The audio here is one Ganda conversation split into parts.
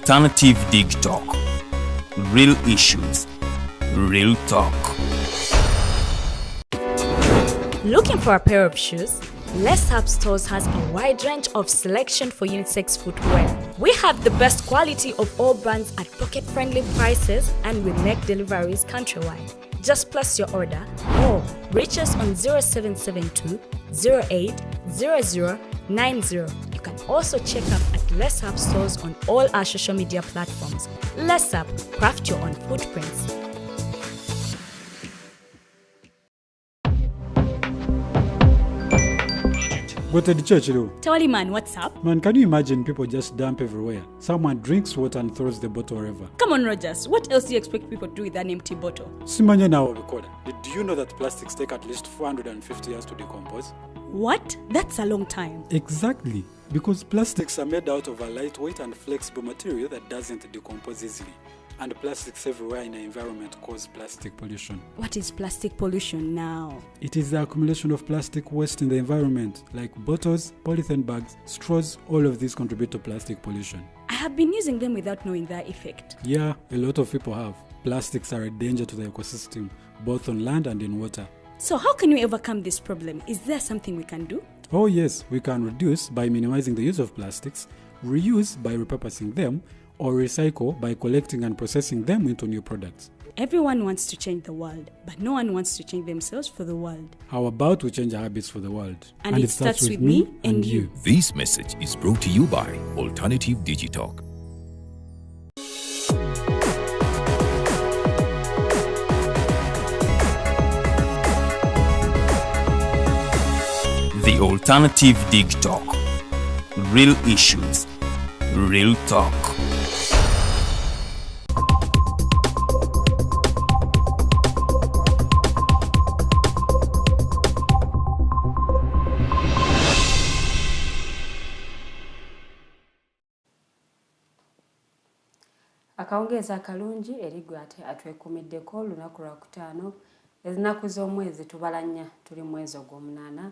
alternative Digitalk. Real issues, real talk. Looking for a pair of shoes? Let's Up Stores has a wide range of selection for unisex footwear. We have the best quality of all brands at pocket-friendly prices, and we make deliveries countrywide. Just place your order or reach us on 0772 08 0090. You can also check up at Let's Up Stores on all our social media platforms. Let's Up, craft your own footprints. Go to the church, though. Tawali man, what's up? Man, can you imagine people just dump everywhere? Someone drinks water and throws the bottle wherever. Come on, Rogers. What else do you expect people to do with an empty bottle? Simanya now, did you know that plastics take at least 450 years to decompose? What? That's a long time. Exactly. Because plastics are made out of a lightweight and flexible material that doesn't decompose easily. And plastics everywhere in the environment cause plastic pollution. What is plastic pollution now? It is the accumulation of plastic waste in the environment, like bottles, polythene bags, straws. All of these contribute to plastic pollution. I have been using them without knowing their effect. Yeah, a lot of people have. Plastics are a danger to the ecosystem, both on land and in water. So how can we overcome this problem? Is there something we can do? Oh yes, we can reduce by minimizing the use of plastics, reuse by repurposing them, or recycle by collecting and processing them into new products. Everyone wants to change the world, but no one wants to change themselves for the world. How about we change our habits for the world? And it starts with me and you. This message is brought to you by Alternative Digitalk. The Alternative Digitalk. Real issues, real talk. Akawungeeza akalungi erigwe ate atwekuumiddeko lunaku lwa kutaano ezinnaku z'omwezi tubala nnya tuli mwezi ogw'omunaana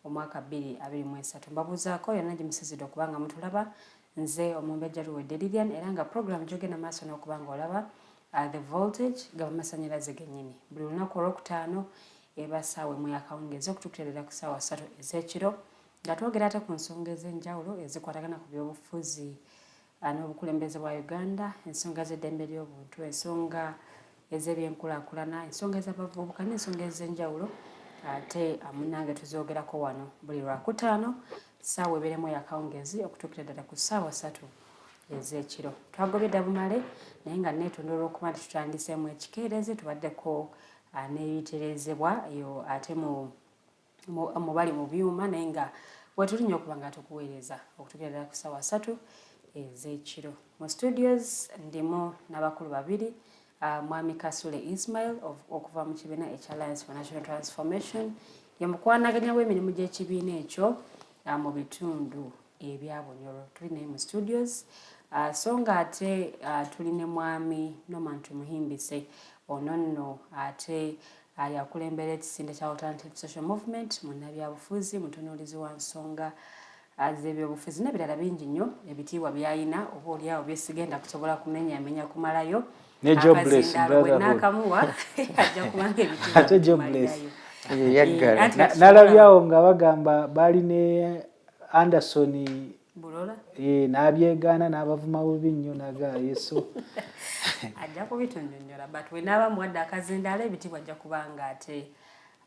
omwaka 2023. Mbabuuzaako yonna gye musizidde okubanga mutulaba nze omumbejja luwedde Lilian era nga program gyogenda maaso n'okubanga olaba the voltage ga masannyalaze gennyini buli lunaku olwokutaano eba ssaawa emu yakawungeezi okutuukirira ku ssaawa 3 ez'ekiro nga twogera ate ku nsonga ez'enjawulo ezikwatagana ku byobufuzi n'obukulembeze bwa Uganda, ensonga z'eddembe ly'obuntu, ensonga ez'ebyenkulaakulana, ensonga ez'abavubuka n'ensonga ez'enjawulo ate munnange tuzoogerako wano buli lwakutaano ssaawa ebeeremu yakawungeezi okutuukira ddala ku ssaawa 3 ez'ekiro. Twagobedda bumale naye nga neetondera olw'okuba nti tutandiseemu ekikeerezi tubaddeko n'ebitereezebwa eyo ate mu bali mu byuma naye nga wetulinnya okuba nga tukuweereza okutuukira ddala ku ssaawa 3 ez'ekiro. Mu studios ndimu n'abakulu babiri, mwami Kasule Ismail okuva mu kibiina eky'Alliance for National Transformation, ye mukwanaganya w'emirimu gy'ekibiina ekyo mu bitundu ebya Bunyoro. Tuli naye mu studios so nga ate tuli ne mwami Tumuhimbise ono nno ate yakulembera ekisinde kya Alternative Social Movement munnabyabufuzi mutunuulizi wa nsonga z'ebyobufuzi n'ebirala bingi nnyo ebitiibwa by'ayina oba oliawo byesigenda kusobola kumenya kumalayo ne jobless brother n'akamuwa ajja kubanga ebitiibwa jobless nalabyawo nga bagamba baali ne Anderson Bulola n'abyegaana n'abavuma bubi nnyo naga yesu ajja kubitunnyonnyola but we naaba muwadde akazindaala ebitiibwa ajja kubanga ate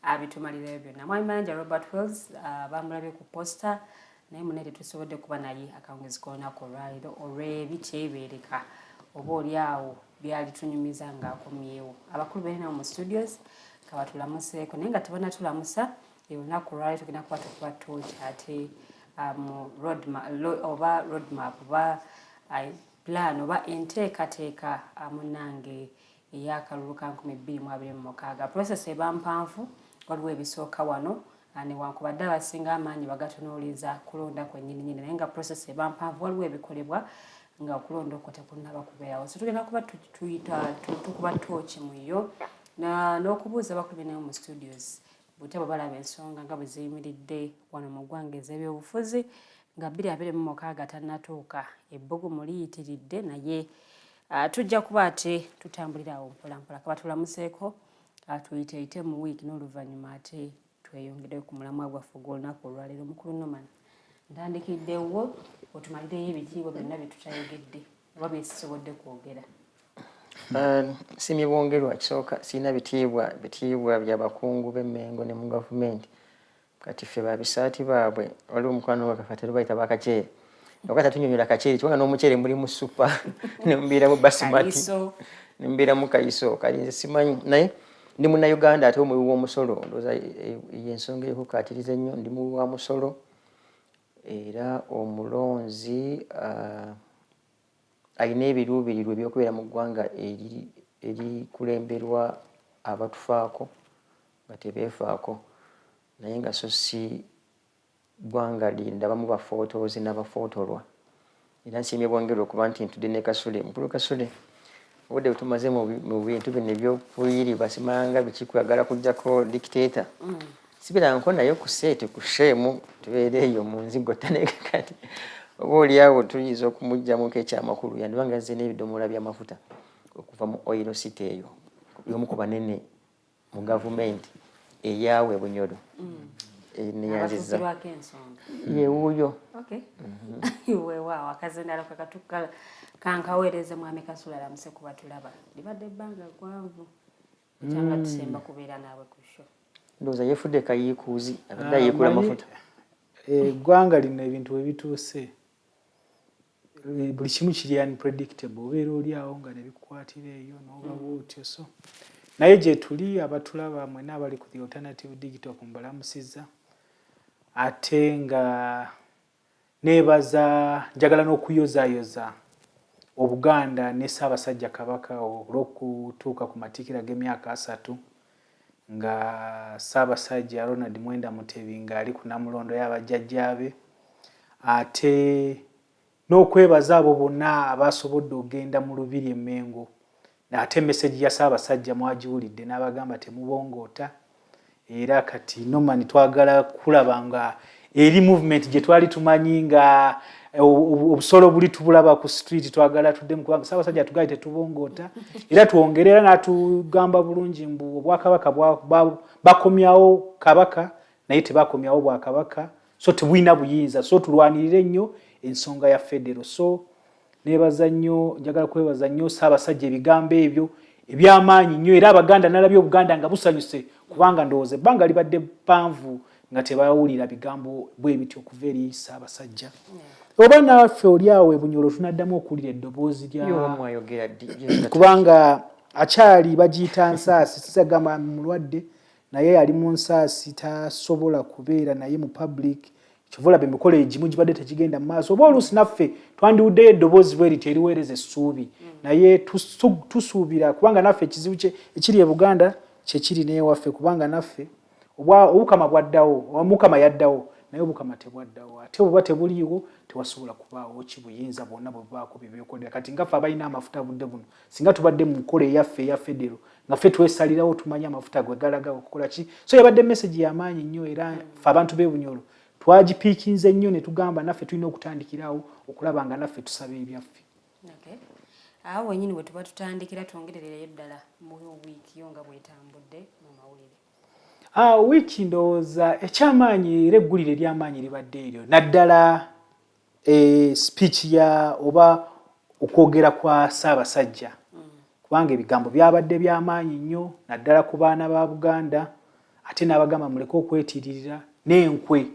abitumalirayo byonna. Mwami manager Robert Wells bamulabye ku posta naye munene tusobodde kuba naye akawungeezi k'olunaku olwaleero olw'ebiteebereka oba oliawo byali tunyumiza ng'akomyewo. Abakulu beena mu studios kabatulamuseeko naye nga tebanatulamusa olunaku olwaleero tugenda kuba tukuba tooki ate mu roadmap oba plan oba enteekateeka munnange ey'akalulu ka 2026. Process eba mpanvu waliwo ebisooka wano newankubadde abasinga amaanyi bagatunuuliza kulonda kwennyini naye nga process eba mpanvu waliwo ebikolebwa nga okulonda okwo tekunnaba kubeerawo. So tugenda kuba tukuba tooki mu yo n'okubuuza abakulu benayo mu studios butabo balaba ensonga nga bwe ziyimiridde wano mu ggwanga ez'ebyobufuzi nga 2026 tannatuuka ebbugumu liyitiridde naye tujja kuba ate tutambulira awo mpolampola kaba tulamuseeko tuyiteeyite mu wiiki n'oluvannyuma ate tweyongere ku mulamwa gwaffe gw'olunaku olwaleero. Mukulu Norman, ntandikiddewo otumalireyo ebitiibwa byonna bye tukyayogedde oba bye sisobodde kwogera. Simibongerwa kisooka sirina bitiibwa by'abakungu b'Emmengo ne mu gavumenti kati ffe babisaati baabwe waliwo omukwano wakafatero bayita bakaceere wakati tunyonyola kaceere kubanga n'omuceere muli mu supa ne mubeeramu basimati ne mubeeramu kayiso kali nze simanyi naye ndi munnayuganda ate omuwi w'omusolo ndowooza y'ensonga ekukaatiriza ennyo ndi muwi wa musolo era omulonzi alina ebiruubirirwa ebyokubeera mu ggwanga erikulemberwa abatufaako nga tebeefaako naye nga so si ggwanga lindabamu bafootozi n'abafootolwa era nsiimye bwongera okuba nti ntudde ne Kasule. Mukulu Kasule, obudde butumaze mu bintu bino ebyokuyiriba simanga bikikwagala kujjako dictator sibirangako naye ku seeti ku sheemu tubeere eyo mu nzigo tanekati oba oliawo tuyinza okumugjamuko ekyamakulu yandibanga azze n'ebidomola by'amafuta okuva mu oil city eyo y'omu ku banene mu gavumenti eyaawe Bunyoro neyanziza yewuuyo weewaawo akazendala kakatukala kankaweereze mwami Kasule alamuse kuba tulaba libadde ebbanga gwanvu ekyanga tusemba kubeera naawe ku sho ndowooza yefudde kayiikuuzi abadde ayiikula amafuta eggwanga lino ebintu we bituuse buli kimu kiri unpredictable obeera oli awo nga nebikukwatira eyo n'oba bwotyo so naye gye tuli abatulaba mwena abali ku the alternative Digitalk mbalamusizza ate nga neebaza njagala n'okuyozaayoza Obuganda ne Ssaabasajja Kabaka olw'okutuuka ku matikkira g'emyaka 3 nga Ssaabasajja Ronald Mwenda Mutebi ng'ali ku Namulondo y'abajjajjaabe ate n'okwebaza abo bonna abasobodde ogenda mu lubiri Emmengo ate message ya Ssaabasajja mwagiwulidde n'abagamba temubongoota era kati Norman twagala kulaba nga eri movement gye twali tumanyi nga obusolo buli tubulaba ku street twagala tuddemu kubanga Ssaabasajja tugaye tetubongoota era twongerera n'atugamba bulungi mbu Obwakabaka bakomyawo Kabaka naye tebakomyawo Bwakabaka so tebulina buyinza so tulwanirire nnyo ensonga ya federo so nebaza nnyo njagala kwebaza nnyo Ssaabasajja ebigambo ebyo ebyamaanyi nnyo era Abaganda nalabye Obuganda nga busanyuse kubanga ndowooza ebbanga libadde ppanvu nga tebawulira bigambo bwe bityo okuva eri Ssaabasajja oba naffe oli awo Bunyoro tunaddamu okuwulira eddoboozi lya kubanga akyali bagiyita nsaasi sisagamba mulwadde naye ali mu nsaasi tasobola kubeera naye mu public kivula bemikola egimu gibadde tekigenda mu maaso oba oluusi naffe twandiwuddeyo eddoboozi bwe liti eriweereza essuubi naye tusuubira kubanga naffe ekizibu ekiri e Buganda kyekiri n'ewaffe kubanga naffe obukama bwaddawo Mukama yaddawo naye obukama tebwaddawo ate obuba tebuliiwo tewasobola kubaawo kibuyinza bwonna bwe bubaako bibyekolera kati ngaffe abalina amafuta budde buno singa tubadde mu nkola eyaffe eya federo nga ffe twesalirawo tumanye amafuta gwe galaga okukola ki so yabadde message y'amaanyi nnyo era ffe abantu b'e Bunyoro twagipiikinze nnyo ne tugamba naffe tulina okutandikirawo okulaba nga naffe tusaba ebyaffe. Awo wennyini bwe tuba tutandikira twongerereyo ddala mu wiiki yo nga bwetambudde mu mawulire. Wiiki ndowooza ekyamaanyi era eggulire ery'amaanyi libadde eryo naddala speech ya oba okwogera kwa Ssaabasajja kubanga ebigambo byabadde by'amaanyi nnyo naddala ku baana ba Buganda ate n'abagamba muleke okwetiririra n'enkwe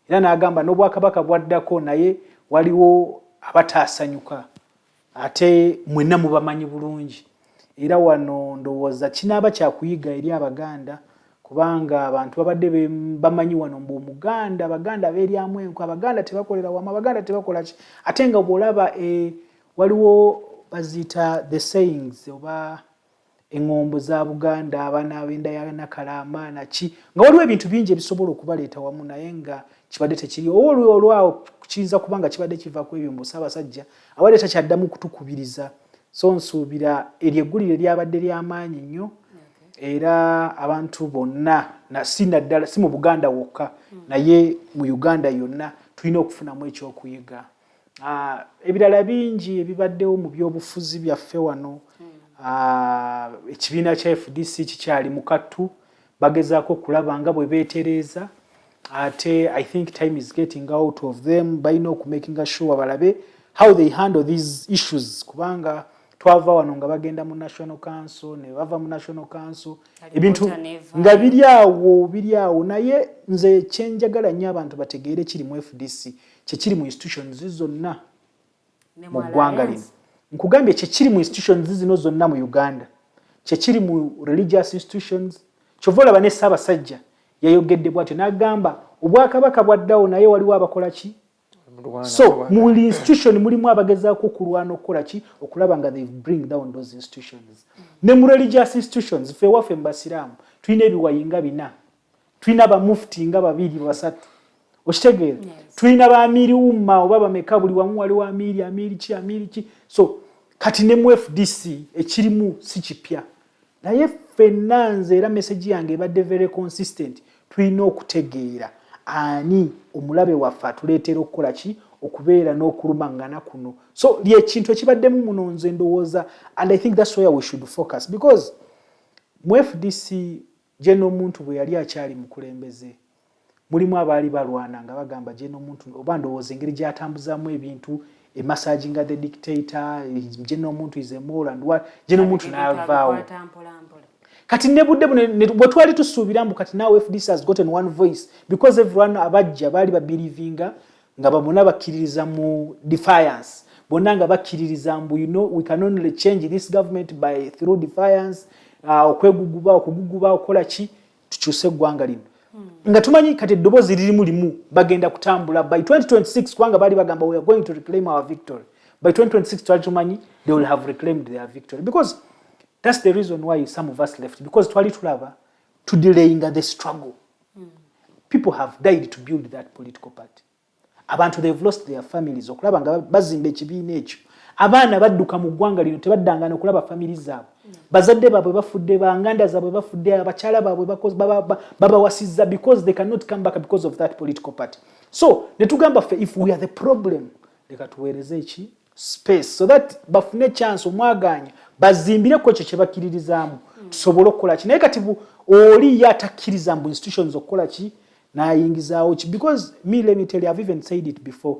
era n'agamba n'Obwakabaka bwaddako naye waliwo abataasanyuka ate mwenna mubamanyi bulungi era wano ndowooza kinaaba kyakuyiga eri Abaganda kubanga abantu babadde bamanyi wano mbu Omuganda Abaganda beeryamu enkwe Abaganda tebakolera wamu Abaganda tebakola ki ate nga bw'olaba waliwo baziyita the sayings oba eŋŋombo za Buganda abaana ab'enda ya Nakalama naki nga waliwo ebintu bingi ebisobola okubaleeta wamu naye nga kibadde tekiri olwawo kiyinza kubanga kibadde kiva ku ebyo mbu Ssaabasajja abadde takyaddamu kutukubiriza so nsuubira eryo eggulire lyabadde ly'amaanyi nnyo era abantu bonna si naddala si mu Buganda wokka naye mu Uganda yonna tulina okufunamu ekyokuyiga. Ebirala bingi ebibaddewo mu byobufuzi byaffe wano, ekibiina kya FDC kikyali mu kattu, bagezaako okulaba nga bwe beetereeza. Ate I think time is getting out of them balina okumakinga sure balabe how they handle these issues, kubanga twava wano nga bagenda mu National Council ne bava mu National Council ebintu nga biri awo naye nze kyenjagala nnyo abantu bategeere kiri mu FDC kiri mu institutions zonna mu ggwanga lino. Nkugambye kiri mu institutions zino zonna mu Uganda, kiri mu religious institutions. Kyova olaba ne Ssaabasajja yayogedde bw'atyo n'agamba obwakabaka bwaddawo naye waliwo abakola ki. So mu institution mulimu abagezaako okulwana okukola ki, okulaba nga they bring down those institutions. Ne mu religious institutions ffe waffe mu Basiraamu tulina ebiwayi nga 4, tulina bamufti nga 2 basatu, okitegeera. Tulina baamiri umma oba bameka, buli wamu waliwo amiri ki. So kati ne mu FDC ekirimu si kipya, naye ffenna nze era message yange ebadde very consistent. Tulina okutegeera ani omulabe waffe atuleetera okukola ki, okubeera n'okulumangana kuno. So lyekintu ekibaddemu muno nze ndowooza, and I think that's where we should focus, because mu FDC gye n'omuntu bwe yali akyali mukulembeze mulimu abaali balwana nga bagamba gye n'omuntu oba ndowooza engeri gy'atambuzaamu ebintu, emassaging the dictator, gye n'omuntu is a moral and what, gye n'omuntu n'avaawo. Kati nebudde bwe twali tusuubira mbu kati now FDC has gotten one voice, because everyone abajja baali babelievinga nga babona bakkiririza mu defiance, bonna nga bakkiririza mbu we can only change this government by through defiance, okuguguba okola ki tukyuse eggwanga lino. Nga tumanyi kati eddoboozi lirimu limu bagenda kutambula by 2026, kubanga baali bagamba we are going to reclaim our victory. By 2026 twali tumanyi they will have reclaimed their victory, because that's the reason why some of us left, because twali tulaba to delaying the struggle. People have died to build that political party. Abantu they've lost their families, okulaba nga bazimba ekibiina ekyo. Abaana badduka mu ggwanga lino tebaddangana okulaba families zaabwe. Bazadde baabwe bafudde, banganda zaabwe bafudde, abakyala baabwe babawasizza, because they cannot come back because of that political party. So ne tugamba ffe, if we are the problem, leka tuweereze eki space so that bafune chance omwaganya bazimbireko ekyo kye bakkiririzaamu tusobole okukola ki. Naye kati oli yatakkiriza mbu institutions okukola ki n'ayingizaawo ki, because me, let me tell you, I've even said it before,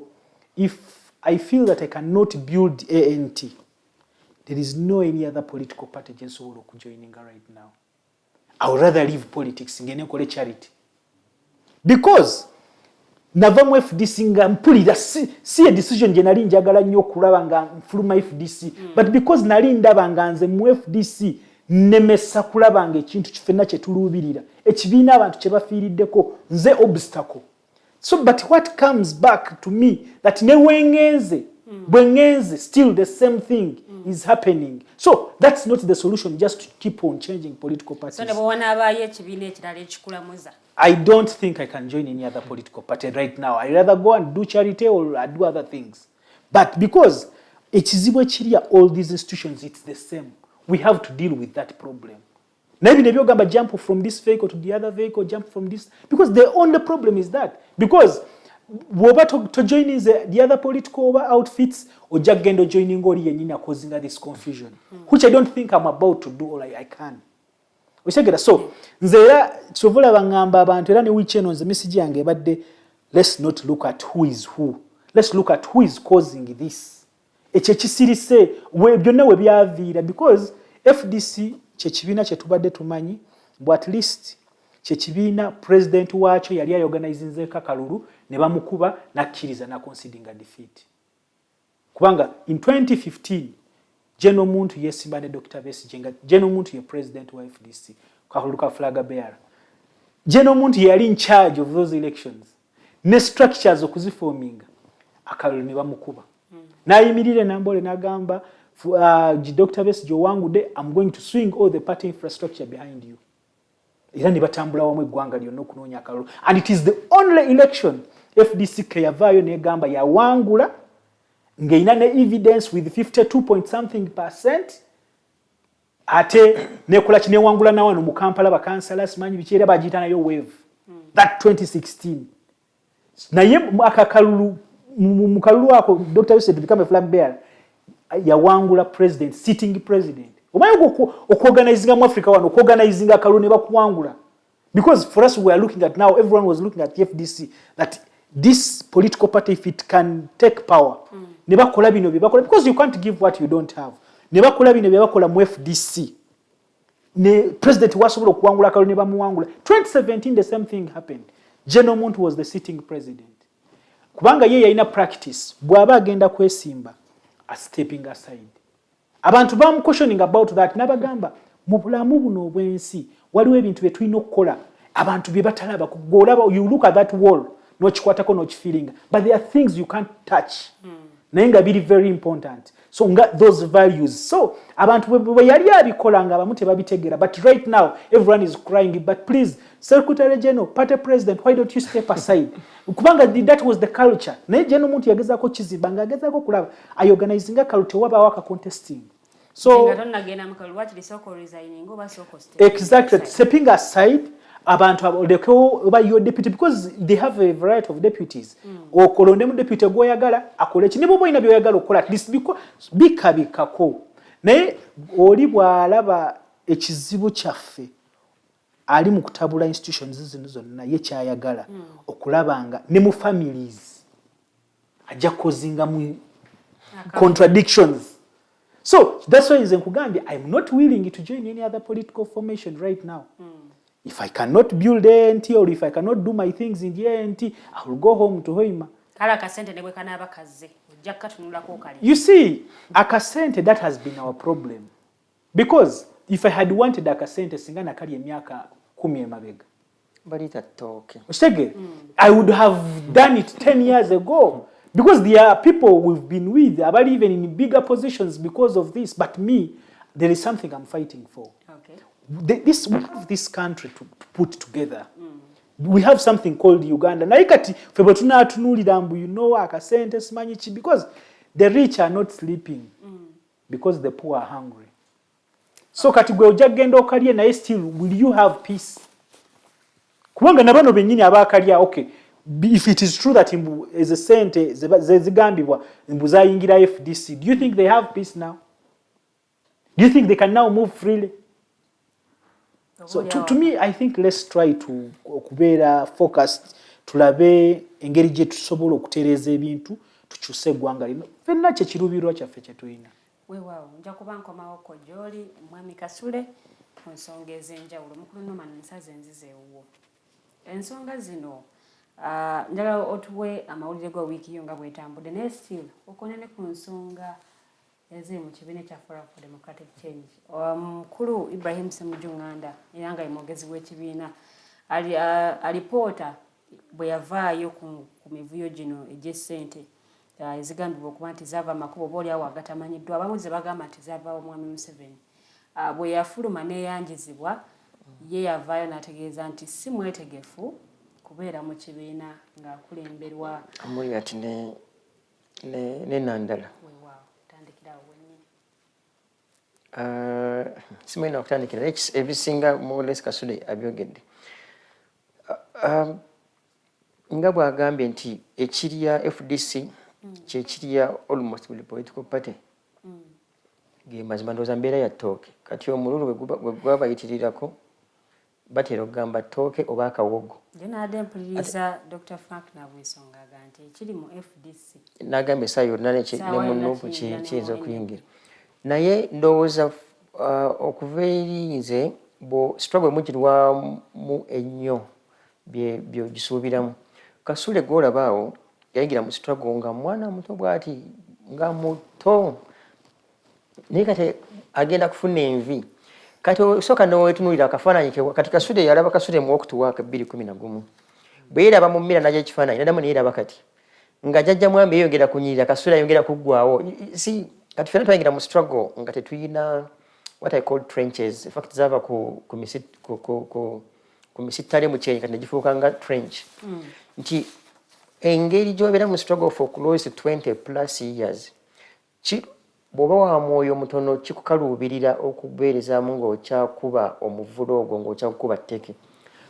if I feel that I cannot build ANT, there is no any other political party gye nsobola okujoininga right now. I would rather leave politics ngene nkole charity, because nava mu FDC nga mpulira si a decision gye nali njagala nnyo okulaba nga nfuluma FDC, but because nali ndaba nga nze mu FDC nemesa kulaba nga ekintu kifenna kye tuluubirira, ekibiina abantu kye bafiiriddeko, nze obstacle. So but what comes back to me that ne wengenze bwengenze still the same thing is happening. So that's not the solution, just to keep on changing political parties. So nebona abaye ekibiina ekirala ekikulamuza. I don't think I can join any other political party right now. I'd rather go and do charity or do other things. But because ekizibu ekiri all these institutions, it's the same. We have to deal with that problem. Maybe nebyo gamba jump from this vehicle to the other vehicle, jump from this, because the only problem is that, because woba to join the other political outfits or jagendo joining oli yenyina causing this confusion, which I don't think I'm about to do or I can. Oshegera, so nzera chovola bangamba abantu era ne wicheno nze message yange badde, let's not look at who is who, let's look at who is causing this. Ekye kisirise we byonna we byaviira, because FDC kyekibiina kye tubadde tumanyi but at least kyekibiina president waakyo yali organizinze kakalulu ne bamukuba nakkiriza na conceding a defeat, kubanga in 2015 jeno muntu yesimba ne Dr. Besigye, jeno muntu ye president wa FDC kakalulu ka flag bearer, jeno muntu yali in charge of those elections ne structures okuziforminga, akalulu ne bamukuba nayimirire nambole nagamba Dr. Besigye wangude, I'm going to swing all the party infrastructure behind you. Era ne batambula wamu eggwanga lyonna okunoonya akalulu, and it is the only election FDC ke yavaayo negamba yawangula ng'erina ne evidence with 52.something%, ate nekola ki newangula nawano mu Kampala bakansala simanyi biki era bagiyita nayo wave that 2016. naye akakalulu mu kalulu ako Dr. Yusuf become a flag bearer yawangula president sitting president omaye okuorganizinga mu Africa wano okuorganizinga akalulu ne bakuwangula because for us we are looking at now everyone was looking at the FDC that this political party if it can take power ne bakola bino bakola because you can't give what you don't have ne bakola bino bakola mu FDC ne president wasobola okuwangula akalulu ne bamuwangula 2017 the same thing happened. General Muntu was the sitting president. Kubanga ye yalina practice bwaba agenda kwesimba a stepping aside. Abantu bamu questioning about that nabagamba mu bulamu buno obwensi waliwo ebintu bye tulina okukola abantu bye batalaba kugolaba you look at that wall no chikwatako no feeling but there are things you can't touch. Naye nga biri very important. So those values. So abantu bwe yali abikola nga abamu tebabitegera but right now everyone is crying but please Secretary General, Party President, why don't you step aside? Kubanga that was the culture. Naye General Muntu yagezako kizibanga agezako kulaba ayorganizinga culture waba waka contesting. So exactly stepping aside abantu abodeko oba your deputy because they have a variety of deputies. Okolonde mu deputy goyagala akole ki nibo boyina byoyagala okola at least bikabikako. Naye oli bwalaba ekizibu kyaffe ali mu kutabula institutions zino zonna ye kyayagala okulabanga ne mu families ajja kozinga mu contradictions. So that's why nze nkugambye I'm not willing to join any other political formation right now. If I cannot build ANT or if I cannot do my things in the ANT, I will go home to Hoima. You see, akasente that has been our problem. Because if I had wanted akasente singana kali emyaka 10 emabega. But it talk. I would have done it 10 years ago. Because there are people we've been with, Abaali even in bigger positions because of this. But me, there is something I'm fighting for. Okay. We have this country to put together. We have something called Uganda. Na ikati febo tunatunulira mbu you know akasente simanyi chi because the rich are not sleeping because the poor are hungry. So kati gwe ojagenda okalye naye still will you have peace? Kubanga nabano benyini abakalya okay. If it is true that imbu is a sente zigambibwa imbu zayingira FDC, do you think they have peace now? Do you think they can now move freely? So to me, I think let's try to kubeera focused tulabe engeri gye tusobola okutereeza ebintu tukyuse eggwanga lino fenna kye kirubirwa kyaffe kye tulina. Weewaawo nja kuba nkomawo ko gy'oli Mwami Kasule ku nsonga ez'enjawulo mukulu Norman nsaze nzizeewuwo. Ensonga zino njagala otuwe amawulire ga wiiki yo nga bwetambudde naye still okonene ku nsonga eziri mu kibiina kya Forum for Democratic Change. Mukulu Ibrahim Semujunganda era nga ye mwogezi w'ekibiina alipoota bwe yavaayo ku mivuyo gino egy'essente ezigambibwa okuba nti zaava amakubo obaolyawo agatamanyiddwa abamu ze bagamba nti zaava omwami Museveni. Bwe yafuluma neeyanjizibwa ye yavaayo n'ategeeza nti si mwetegefu kubeera mu kibiina ng'akulemberwa amuli ati ne nandala simulina okutandikira ebisinga Moses Kasule abyogedde nga bw'agambye nti ekirya FDC kyekirya almost buli political party ge mazima ndowooza mbeera ya ttooke kati omululu bwe gwabayitirirako batera okugamba ttooke oba akawogo. Nade mpuliriza Dr. Frank Nabwisonga nti ekiri mu FDC n'agamba essaawa yonna ne munuupu kiyinza okuyingira. Naye ndowooza okuva eri nze struggle mugirwamu ennyo byogisuubiramu. Kasule gw'olabaawo yayigira mu struggle nga mwana muto bw'ati nga muto naye kati agenda kufuna envi kati osooka n'owetunuulira akafaananyi kati Kasule yalaba Kasule mu okutuwaaka 2011 bwe yeeraba mu mmira nagya ekifaananyi naddamu neyeeraba kati nga jjajja mwambi yeyongera kunyirira Kasule ayongera kuggwawo si kati fena twayingira mu struggle nga tetuyina what I call trenches. In fact zaava ku misittale mu kyenyi kati negifuuka nga trench nti engeri gy'obeera mu struggle for close to 20 plus years bw'oba wa mwoyo mutono kikukaluubirira okubeerezaamu ng'okyakuba omuvulo ogwo ng'okyakukuba tteke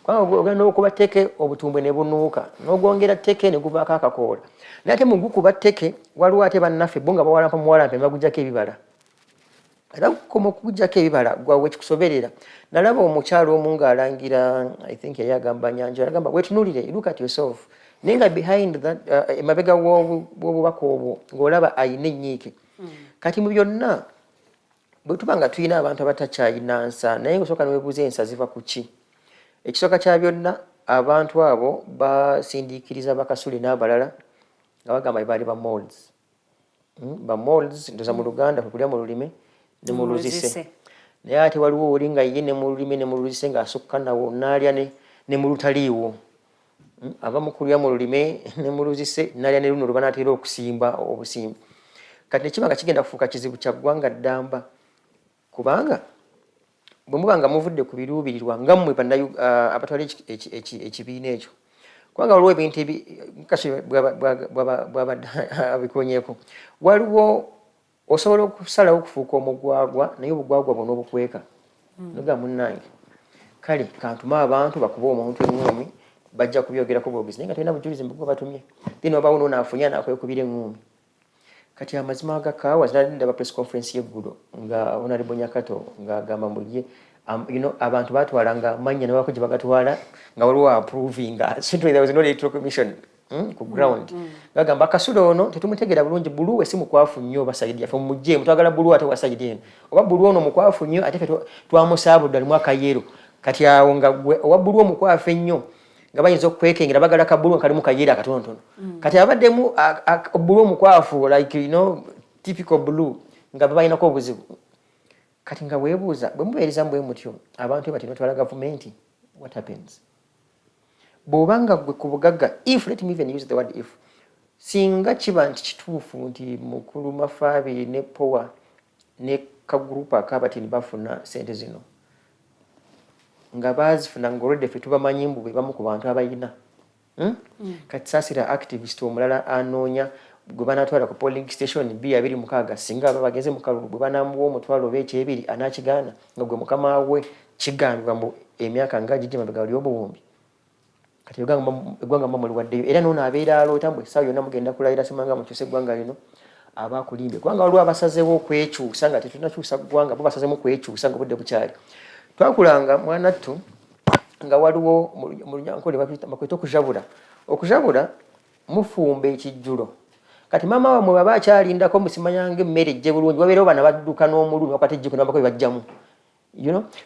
Kubanga ogenda okuba tteke obutumbwe ne bunuuka n'ogwongera tteke ne guvaako akakoola naye ate mu gukuba tteke waliwo ate bannaffe bo nga bawalampa muwalampe ne bagujjako ebibala era kukoma okugujjako ebibala gwawe ekikusoberera nalaba omukyalo omu ng'alangira I think yali agamba Nyanja agamba wetunuulire look at yourself naye nga behind that emabega w'obubaka obwo ng'olaba ayina ennyiike kati mu byonna bwe tuba nga tulina abantu abatakyayina nsa naye ng'osooka neweebuuza ensa ziva ku ki ekisooka kya byonna abantu abo basindiikiriza bakasule n'abalala nga bagamba baali ba molds ndoza mu Luganda kulya mu lulime ne mu luzise naye ate waliwo oli nga ye ne mu lulime ne mu luzise ng'asukka nawo n'alya ne mu lutaliiwo ava mu kulya mu lulime ne mu luzise n'alya ne luno luba n'ateera okusimba obusimbi kati nekiba nga kigenda kufuuka kizibu kya ggwanga ddamba kubanga bwe muba nga muvudde ku biruubirirwa nga mmwe abatwala ekibiina ekyo kubanga waliwo ebintu bw'abadde abikonyeeko waliwo osobola okusalawo okufuuka omugwagwa naye obugwagwa bwonna obukweka noga munnange kale kantuma abantu bakuba omuntu eŋŋoomi bajja kubyogerako bwogezi naye nga tulina bujulizi mbugo batumye then wabaawo n'onaafunye anakwekubira eŋŋoomi kati amazima agakaawa zinalindaba press conference y'eggulo nga Honorable Nyakato ng'agamba mbuye abantu batwalanga amannya ne bako gye bagatwala nga waliwo approvinga simply there was no electoral commission ku ground ngagamba Kasule ono tetumutegera bulungi bulu we si mukwafu nnyo basayidi yaffe mujje mutwagala bulu ate wasayidi eno oba bulu ono mukwafu nnyo ate ffe twamusaabudde alimu akayero kati awo nga owa bulu omukwafu ennyo nga bayinza okwekengera bagala kabulu kalimu kayero akatonotono kati abaddemu bulu omukwafu like typical blue nga babalinako obuzibu kati nga weebuuza bwe mubeereza bwe mutyo abantu bati notwala gavumenti what happens bw'obanga gwe ku bugagga if let me even use the word if singa kiba nti kituufu nti mukulu Mafabi ne power ne kagurupu akabatini bafuna sente zino nga bazifuna ng'olwedde ffe tubamanyi mbu be bamu ku bantu abayina kati saasira activist omulala anoonya gwe banatwala ku polling station B26 singa babagenze mu kalulu gwe banamuwa omutwalo oba ekyebiri anaakigaana nga gwe mukama we kigambibwa mu emyaka nga gijja mabega wali obuwumbi kati eggwanga mba muliwaddeyo era noono abeera aloota mbwe essaawa yonna mugenda kulayira simanga mukyuse eggwanga lino aba akulimbye kubanga waliwo abasazeewo okwekyusa nga tetunakyusa ggwanga bo basazeemu okwekyusa nga obudde bukyali twakulanga mwanattu nga waliwo mu Lunyankole bakwita okujabula mufumba ekijjulo kati maama wamwe baba akyalindako musimanyanga emmere ejje bulungi wabeerawo bana badduka n'omulumi bakwata ejjiko nabako bebajjamu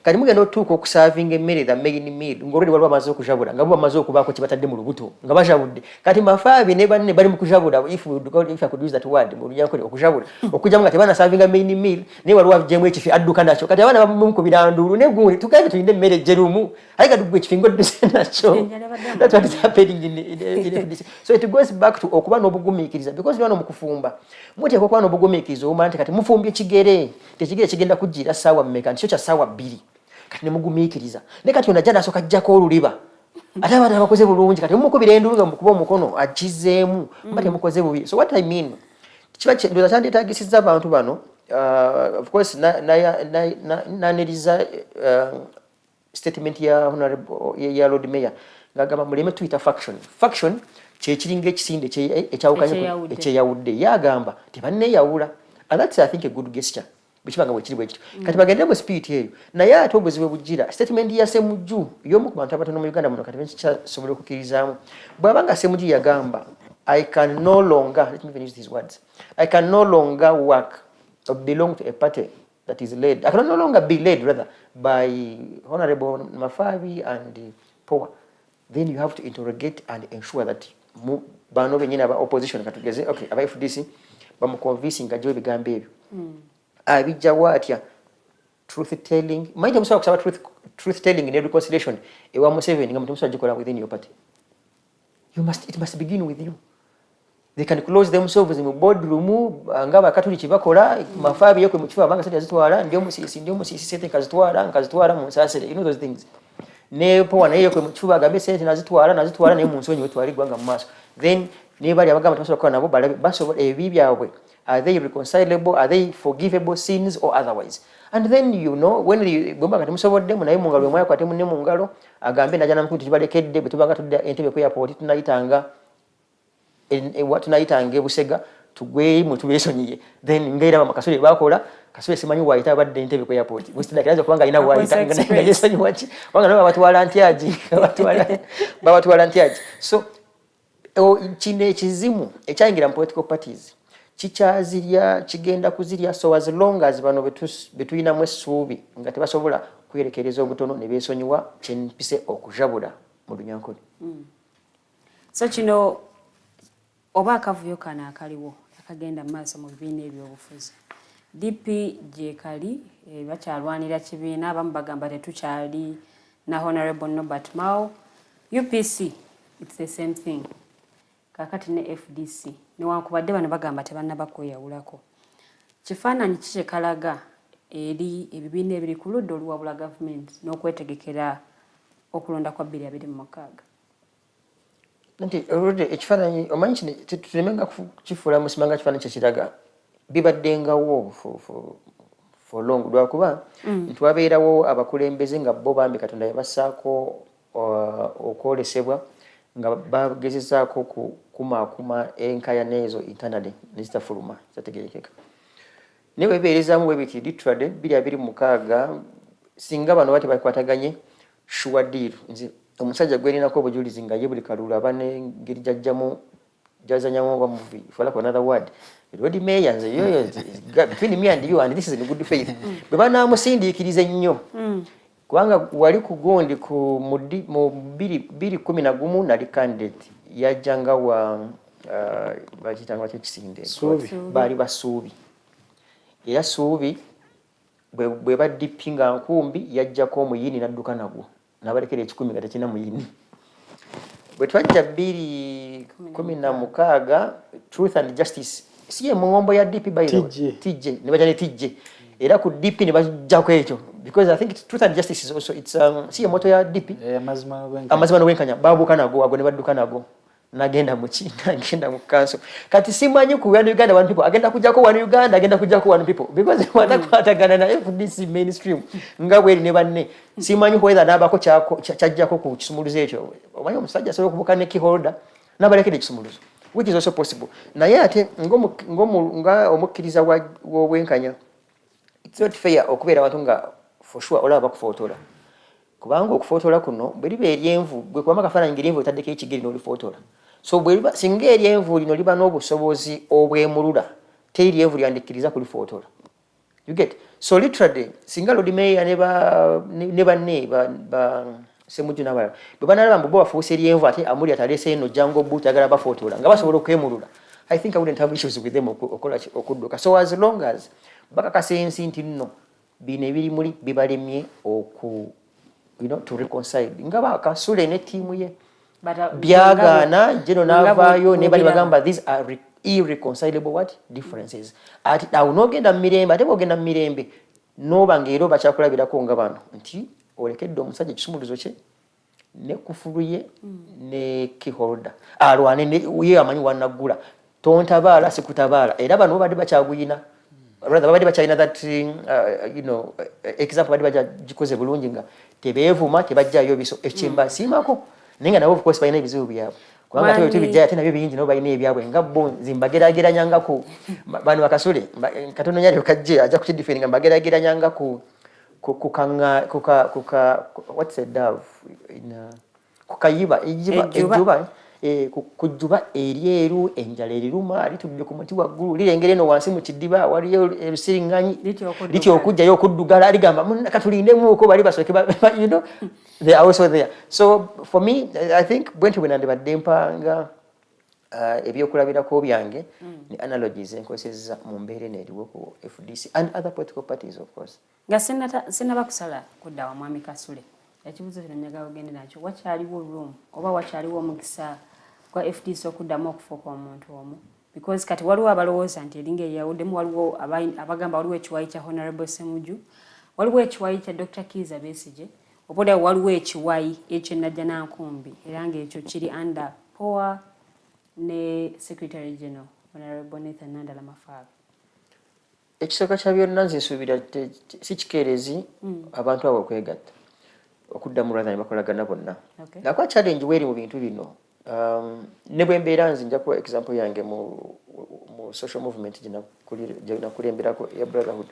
kati mugenda otuuka okusavinga emmere the main meal ng'olwedi waliwo bamaze okujabula nga bo bamaze okubaako kye batadde mu lubuto nga bajabudde kati Mafabi ne banne bali mu kujabula if I could use that word mu Lunyankole okujabula okujjamu nga tebanasavinga main meal naye waliwo ajjemu ekifi adduka nakyo kati abaana bamukubira nduulu ne gundi tugambe tulinde emmere ejje lumu aye kati gwe ekifi ng'odduse nakyo that's what is happening in this so it goes back to okuba n'obugumiikiriza because wano mu kufumba muteekwa okuba n'obugumiikiriza omala nti kati mufumbye ekigere tekigere kigenda kujjira ssaawa mmeka nti kyo kya ssaawa 2 kati ne mugumiikiriza ne kati onajja nasooka ajjako oluliba ate abaana bakoze bulungi kati mumukubira endulu nga mukuba omukono agizeemu mba temukoze bubi so what I mean kiba ndoza kyandetaagisizza abantu bano of course naniriza statement ya Lord Mayor ngagamba muleme tuyita faction kyekiringa ekisinde ekyawukanye ekyeyawudde yagamba tebanneeyawula and that's I think a good gesture bikibanga bwekiri bwekityo kati bagende mu spirit eyo naye ate obuzibu bujjira statement ya Ssemujju y'omu ku bantu abatono mu Uganda muno kati bensikyasobola okukkirizamu bw'abanga Ssemujju yagamba I can no longer let me even use these words I can no longer work or belong to a party that is led I can no longer be led rather by Honorable Mafabi and Power then you have to interrogate and ensure that bano benyine aba opposition katugeze okay aba FDC bamuconvincing ajwe bigambo ebyo abijjawo atya truth telling maite musawa kusaba truth telling in reconciliation ewa Museveni nga mutumuswa jikola within your party it must begin with you they can close themselves in boardroom nga bakatuli kibakola Mafabi yokwe mu kifa banga sati azitwala ndio musisi sete kazitwala mu nsasire you know those things ne Power naye yokwe mu kifa gambe sente nazitwala naye mu nsonyi wetwali gwanga mu maaso then ne bali abagamba tubasobola kukola nabo balabe basobola ebibi byabwe Are they reconcilable? Are they forgivable sins or otherwise? And then you know when gomba kati musobodde munaye mungalo mwaye kwate munne mungalo agambe najana mkutu tibalekedde betubanga tudde entebe ku airport tunayitanga tunayitanga Busega tugwe mu tubesonyiye then ngaira ba Kasule bakola Kasule simanyi waita badde entebe ku airport western kiraza kubanga ina waita ngana yesonyi wachi wanga nabo batwala antiaji batwala antiaji so chine chizimu ekyayingira mu political parties chichazirya kigenda kuzirya so as long as bano betuyina mwesubi nga tebasobola kwerekereza obutono ne besonyiwa kyenpise okujabula mu dunyankoni so kino oba akavuyo kana akaliwo akagenda maaso mu bibiina ebyobufuzi DP jekali bakyalwanira kibiina abamu bagamba tetukyali na Honorable Norbert Mao UPC it's the same thing kakati ne FDC newankubadde bano bagamba tebannaba kweyawulako kifaananyi kikyekalaga eri ebibiina ebiri ku ludda oluwabula gavumenti n'okwetegekera okulonda kwa 2026 nti oludde ekifaananyi omanyi kino tulemenga kifuula musimanga kifaananyi kyekiraga bibaddengawo for long lwakuba nti wabeerawo abakulembeze nga bo bambi Katonda yabassaako okwolesebwa nga bagezezaako kumakuma enkayana ezo internally nezitafuluma zategerekeka ne webeerezamu webiti literally 2026 singa bano bati bakwataganye sure deal nzi omusajja gweninako obujulizi nga ye buli kalulu abane ngeri jajjamu jazanyamu wa movie for like another word road mayor nze yoyo between me and you and this is in good faith bwe bana musindikirize nnyo kubanga wali kugondi ku mu 2011 nali candidate yajjanga wa bajitanga kyekisinde bali basuubi era suubi bwe badipinga nkumbi yajjako omuyini nadduka nagwo nabalekera 10 nga tekina muyini bwe twajja 2016 truth and justice siye mungombo ya DP by TJ ne bajane TJ era ku DP ne bajjako ekyo because I think truth and justice is also it's siye moto ya DP amazima no wenkanya babuka nago ago ne badduka nago nagenda mu China agenda mu council kati simanyi ku One Uganda one people agenda kujjako One Uganda agenda kujjako one people because watakwatagana na FDC mainstream nga bweri ne banne simanyi whether nabako kyajjako ku kisumuluzo ekyo omanyi omusajja asobola okubuka ne key holder nabalekere kisumuluzo which is also possible naye ate nga omukkiriza w'obwenkanya it's not fair okubeera abantu nga for sure olaba bakufotola kubanga okufotola kuno bwe eryenvu bwe kuba makafaananyi ng'eryenvu otaddeko ekigeri n'olifotola so singa eryenvu lino liba n'obusobozi obwemulula teri lyenvu lyandikkiriza kulifotola you get so literally singa Lord Mayor ne banne ba Semujju n'abalala bwe banalaba mbu bo bafuuse eryenvu ate amuli ataleese eno jango boot agala bafotola nga basobola okwemulula I think I wouldn't have issues with them okudduka so as long as bakakasa ensi nti nno bino ebiri muli bibalemye to reconcile nga Kasule ne tiimu ye byagaana jeno n'avaayo ne bali bagamba these are irreconcilable what differences ati awo n'ogenda mu mirembe ate bw'ogenda mu mirembe n'oba ng'era bakyakulabirako nga bano nti olekedde omusajja ekisumuluzo kye ne kufulu ye ne keyholder alwane ye amanyi wanaggula tontabaala sikutabaala era bano badde bakyaguyina rather badde bakyalina that example badde bagikoze bulungi nga tebeevuma tebajjayo biso ekyemba simako nenga nabo of course balina ebizibu byabwe kubanga tebyo tubijjaya ate nabyo bingi nabo balina ebyabwe nga bo zimbagerageranyanga bano Bakasule Katono nyali okajje ajja kukidiferinga mbagerageranyanga kukanga what's a dove in kukayiba ejuba kujuba eryeru enjala eriruma alitubye ku muti waggulu lirengere no wansi mu kidiba waliyo erusiringanyi lityo okujjayo okuddugala aligamba katulindemu uko bali basoke they are also there so for me I think bwenti wenande badempanga ebyokulabirako byange ni analogies enkoseza mu mbeere n'eriwo ku FDC and other political parties of course nga sinaba kusala kudda wa mwami Kasule ekibuzo kino nyaga ogende nakyo wakyaliwo room oba wakyaliwo omukisa kwa FDC okuddamu okufuuka omuntu omu because kati waliwo abalowooza nti eringa eyawuddemu waliwo abagamba waliwo ekiwayi kya Honorable Semujju waliwo ekiwayi kya Dr. Kiza Besigye oboda waliwo ekiwayi ekyenajja nankumbi era ng'ekyo kiri under POA ne Secretary General Honorable Nathan Nandala Mafabi ekisooka kya byonna nze nsuubira si kikeerezi abantu abo okwegatta okuddamu rather ne bakolagana bonna nakuba challenge weeri mu bintu bino ne bwe mbeera nze nja kuwa example yange mu social movement gye nakulemberako ya brotherhood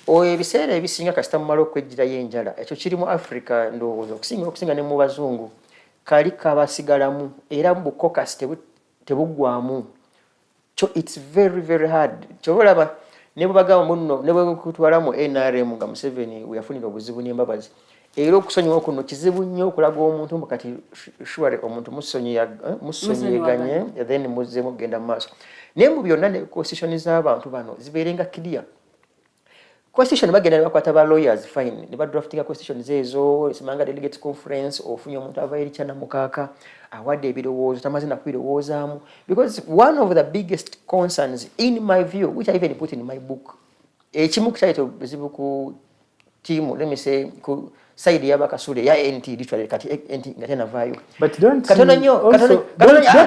ebiseera ebisinga kasita mumala okwejjirayo enjala ekyo kiri mu Africa ndowooza okusinga ne mu bazungu kali kabasigalamu era mu bukokasi tebuggwamu. It's very, very hard. Chobolaba ne bwebagamba muno ne bwekutwala mu NRM nga Museveni weyafunira obuzibu n'embabazi. Era okusonyiwa kuno kizibu nnyo okulaga omuntu mukati shuare omuntu musonyeganye then muzzemu kugenda mu maaso. Naye mu byonna ne constitution z'abantu bano zibeerenga clear. Constitution bagenda bakwata ba lawyers fine ne ba drafting constitution zezo simanga delegates conference ofunye omuntu ava eri kyana mukaka awadde ebirowoozo tamaze na kubirowoozaamu because one of the biggest concerns in my view which I even put in my book ekimu kyaito bizibu ku team let me say ku side ya Kasule ya NT literally kati NT ngatena vayo but don't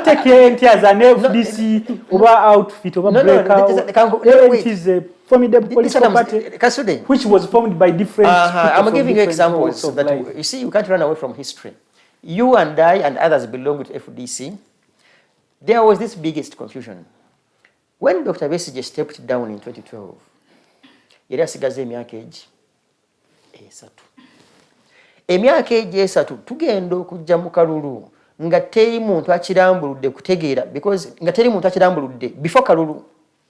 take NT as an FDC over outfit over breakout. It is a formidable political party Kasule which was formed by different I'm giving you examples so that you see you can't run away from history. You and I and others belong to FDC. There was this biggest confusion. When Dr. Besigye stepped down in 2012, yali asigaze emyaka esatu. Emyaka esatu tugenda okujja mu kalulu nga teri muntu akirambuludde kutegeera because nga teri muntu akirambuludde before kalulu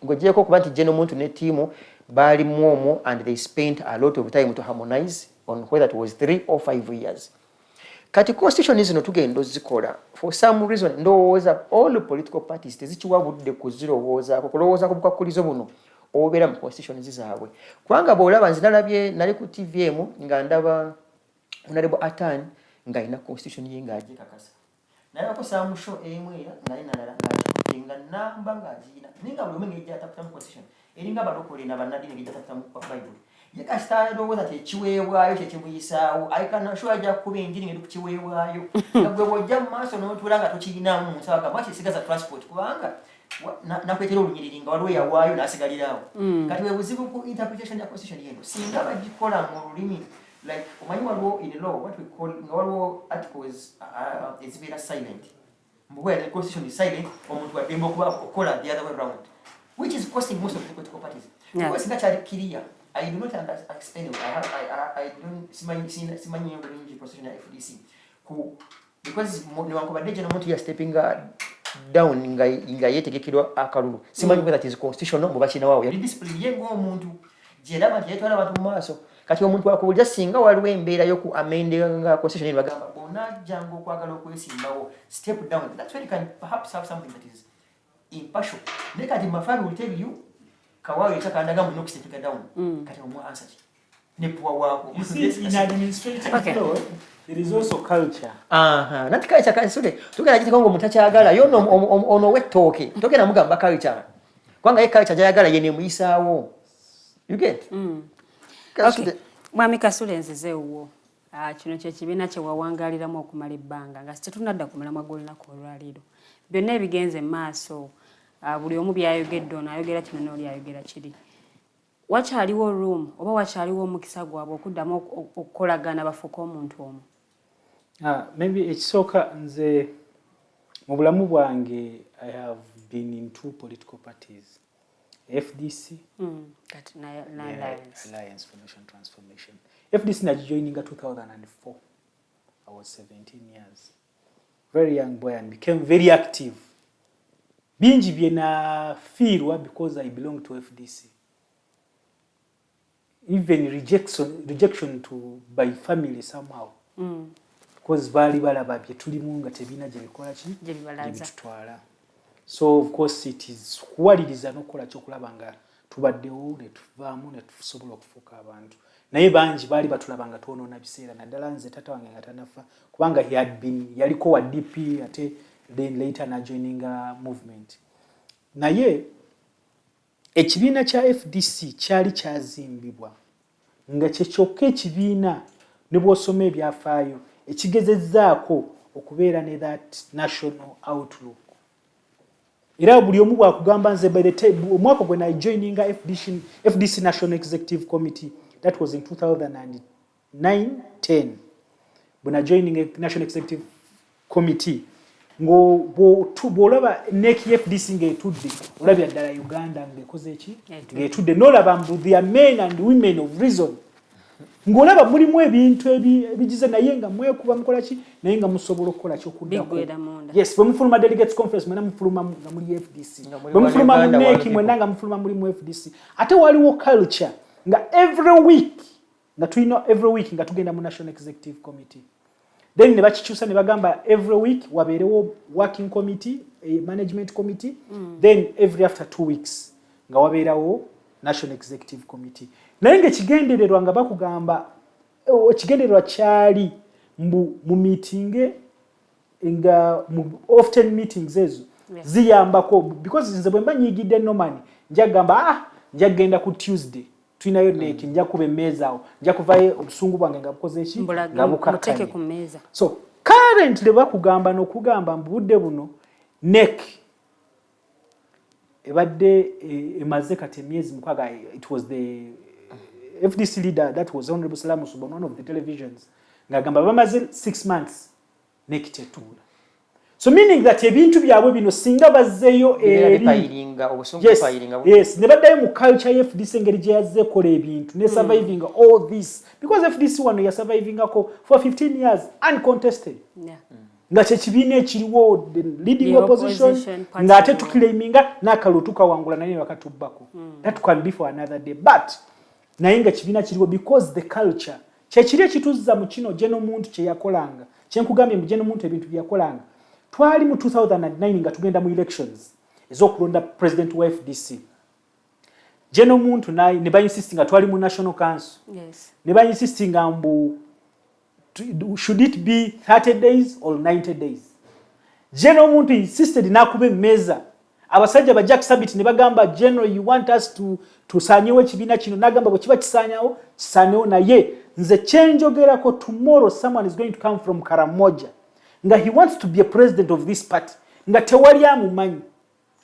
ng'ogyeko kuba nti jeno muntu ne tiimu baali muomo and they spent a lot of time to harmonize on whether it was 3 or 5 years. Kati constitution zino tugenda zikola for some reason ndowooza all the political parties tezikiwabudde kuzirowooza kulowooza ku bukwakkulizo buno obeera mu constitution zaabwe kubanga bw'olaba nze nalabye nali ku TVM nga ndaba Honorable Atan nga ina constitution ye ng'aje kakasa naye ko saa musho emwera naye nalala nga namba ng'agiina ninga buli omu ng'ejja ataputa mu constitution eringa balokole na bannadini ng'ejja ataputa mu Bible yeka sitaalowooza tekiweebwayo kyekimuyisaawo aikanasho ajja kukuba enjiri ng'eri ku kiweebwayo nga gwe bw'ojja mu maaso n'otuula nga tokirinaamu mu nsaba gamba kisigaza transport kubanga nakwetera olunyiriri nga waliwo yawaayo n'asigaliraawo kati we buzibu ku interpretation ya constitution yeno singa bagikola mu lulimi like omanyi waliwo in law what we call nga waliwo articles ezibeera silent mbuwe the constitution is silent omuntu wademba okuba okola the other way around which is costing most of the political parties because singa kyali clear I do not understand anyway I don't simanyi bulungi constitution ya FDC because niwankubadde gye n'omuntu ya stepping down nga yetegekirwa akalulu simanyi whether it is constitutional muba kinawaawo yali discipline ye ng'omuntu gyeraba nti yetwala abantu mu maaso kati omuntu akuwulira singa waliwo embeera y'oku amendinga constitution bagamba bonajjanga okwagala okwesimbawo step down that's when you can perhaps have something that is impartial naye kati Mafabi will tell you kawaayo etakandaga mulina okustepinga down kati omu answer ki ne puwa waako in administrative law there is also culture nati culture Kasule tugenda gitiko ngo mutakyagala yo ono wettooke togenda mugamba culture kubanga ye culture gyayagala ye nemuyisaawo you get Okay. Mwami Kasule nzizeewo kino kyekibiina kye wawangaliramu okumala ebbanga nga tetunadda kumala magolina ku olwaliro byonna ebigenze maaso buli omu byayogedde ono ayogera kino n'oli ayogera kiri wakyaliwo room oba wakyaliwo omukisa gwabwe okuddamu okukolagana bafuuka omuntu omu maybe ekisooka nze mu bulamu bwange I have been in 2 political parties FDC Alliance for Nation Transformation. FDC nagijoining in 2004. I was 17 years. Very young boy and became very active. Binji biena feelwa because I belong to FDC. Even rejection to by family somehow. Because bali balaba bye tulimu nga tebina gye bikola ki gye bitutwala. So of course it is kuwaliriza n'okukola kyokulaba nga tubaddewo ne tuvaamu ne tusobola okufuuka abantu naye bangi baali batulaba nga twonoona biseera naddala nze tata wange nga tanafa kubanga yaliko wa DP ate then later najoininga movement naye ekibiina kya FDC kyali kyazimbibwa nga kyekyokka ekibiina ne bw'osoma ebyafaayo ekigezezzaako okubeera ne that national outlook era buli omu bwakugamba nze by the time omwaka gwe I joining FDC National Executive Committee, that was in 2009-10 when I joining National Executive Committee bw'olaba neki FDC ng'etudde olabya ddala Uganda ng'ekoze eki ng'etudde n'olaba mbu they are men and women of reason ng'olaba mulimu ebintu ebigize naye nga mwekuba mukola ki naye nga musobola okukola kyokuddako. Yes, bwe mufuluma delegates conference mwena mufuluma nga muli FDC, bwe mufuluma mu neki mwena nga mufuluma muli mu FDC. Ate waliwo culture nga every week nga tugenda mu National Executive Committee. Then ne bakikyusa ne bagamba every week wabeerewo working committee, management committee, then every after 2 weeks nga wabeerawo National Executive Committee. Naye ng'ekigendererwa nga bakugamba ekigendererwa kyali mu meeting nga often meetings ezo ziyambako because nze bwe mba nyiigidde Norman njagamba njagenda ku Tuesday tulinayo neki nja kuba emmeeza awo nja kuvayo obusungu bwange nga bukoze eki nga bukakkanye. So currently bakugamba n'okugamba mu budde buno NEC ebadde emaze kati emyezi mukaaga. It was the FDC leader that was Honorable Salamu Suba, one of the televisions ngagamba bamaze 6 months NEC tetuula. So meaning that ebintu byabwe bino singa bazzeeyo yes ne baddayo mu culture ya FDC engeri gye yazze kola ebintu ne surviving all this because FDC wano ya surviving for 15 years uncontested. Nga kyekibiina ekiriwo the leading opposition nga ate tukileminga n'akalulu tukawangula naye wakatubbako. That can be for another day but naye nga kibiina kiriwo because the culture kyekiri ekituzza mu kino General Muntu kye yakolanga kyenkugambye mu General Muntu ebintu bye yakolanga. Twali mu 2009 nga tugenda mu elections ez'okulonda president wa FDC. General Muntu naye ne insisting nga twali mu National Council. Yes. Ne insisting mbu should it be 30 days or 90 days. General Muntu insisted n'akuba emmeeza. Abasajja ba Jack Sabit ne bagamba General you want us to sanyewo ekibiina kino n'agamba bwe kiba kisanyewo naye nze kyenjogerako tomorrow someone is going to come from Karamoja nga he wants to be a president of this party nga tewali amumanyi.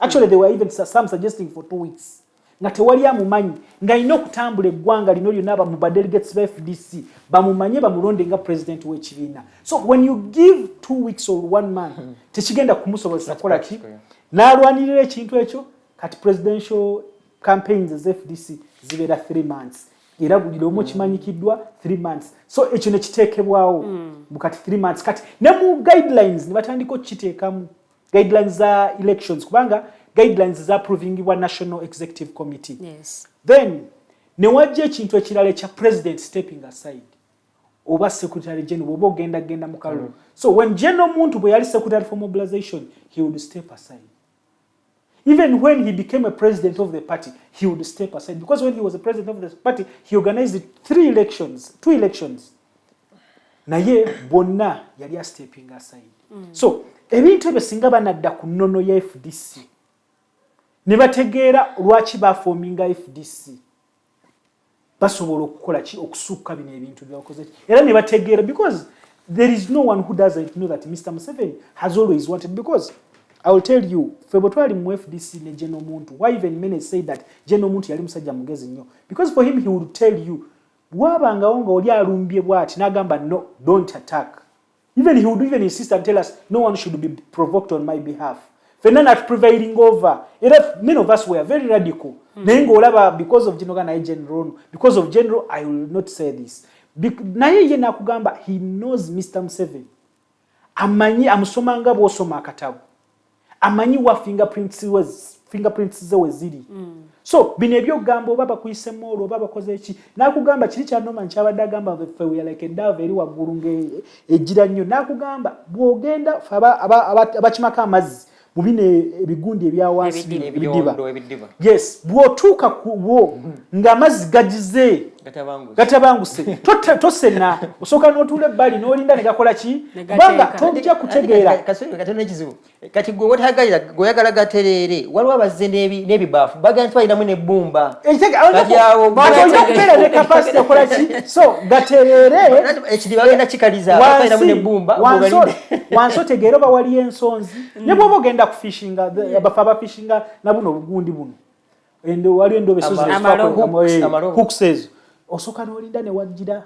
Actually there were even some suggesting for 2 weeks nga tewali amumanyi nga ino kutambula eggwanga lino lyonna aba mu delegates ba FDC bamumanye bamulonde nga president w'ekibiina. So when you give 2 weeks or 1 month tekigenda kumusobozesa kola ki n'alwanirira ekintu ekyo. Kati presidential campaigns as FDC zibeera 3 months era buli omu kimanyikiddwa 3 months. So ekyo ne kiteekebwawo bukati 3 months kati ne mu guidelines ne batandika okukiteekamu guidelines za elections kubanga guidelines za approving wa National Executive Committee. Yes. Then ne wajja ekintu ekirala ekya president stepping aside oba secretary general oba genda mu kalulu. So when General Muntu bwe yali secretary for mobilization he would step aside. Even when he became a president of the party, he would step aside. Because when he was a president of the party, he organized 2 elections. Naye bonna yali stepping aside. So, ebintu ebyo singa banadda ku nnono ya FDC. Ne bategeera lwaki bafoominga FDC. Basobola okukola ki okusukka bino ebintu byakoze. Era ne bategeera because there is no one who doesn't know that Mr. Museveni has always wanted because I will tell you, February mu FDC ne General Muntu. Why even many say that General Muntu yali musajja mugezi nnyo? Because for him he would tell you, bwabanga nga oli alumbye bwati n'agamba no, don't attack. Even he would even insist and tell us no one should be provoked on my behalf. Fena not prevailing over. Many of us were very radical. Naye ng'olaba because of General, because of General, I will not say this. Naye ye nakugamba he knows Mr. Museveni. Amanyi amusomanga bw'osoma akatabo. Amanyi wa fingerprints ze weziri. So bino ebyogamba oba bakuyise molo oba bakoze eki nakugamba kiri kya Norman kyabadde agamba fe we like a dove eri waggulu ejjira nnyo nakugamba bwogenda abakimaka amazzi mu bino ebigundi ebyawansi ebidiba. Yes bwotuuka ku bwo ng'amazzi gagize gatabanguse tosena osoka n'otula ebbali n'olinda ne gakola ki kubanga tojja kutegeera kati gwe wotagayira goyagala gaterere waliwo abazze n'ebibaafu bagenda twalinamu n'ebbumba olina okubeera ne kapasite ekola ki so gaterere ekiri bagenda kikaliza twalinamu n'ebbumba wansi otegeera oba waliyo ensonzi ne bw'oba ogenda kufishinga abafe abafishinga nabuno obugundi buno waliwo endobo hooks ezo osooka n'olinda ne wajjira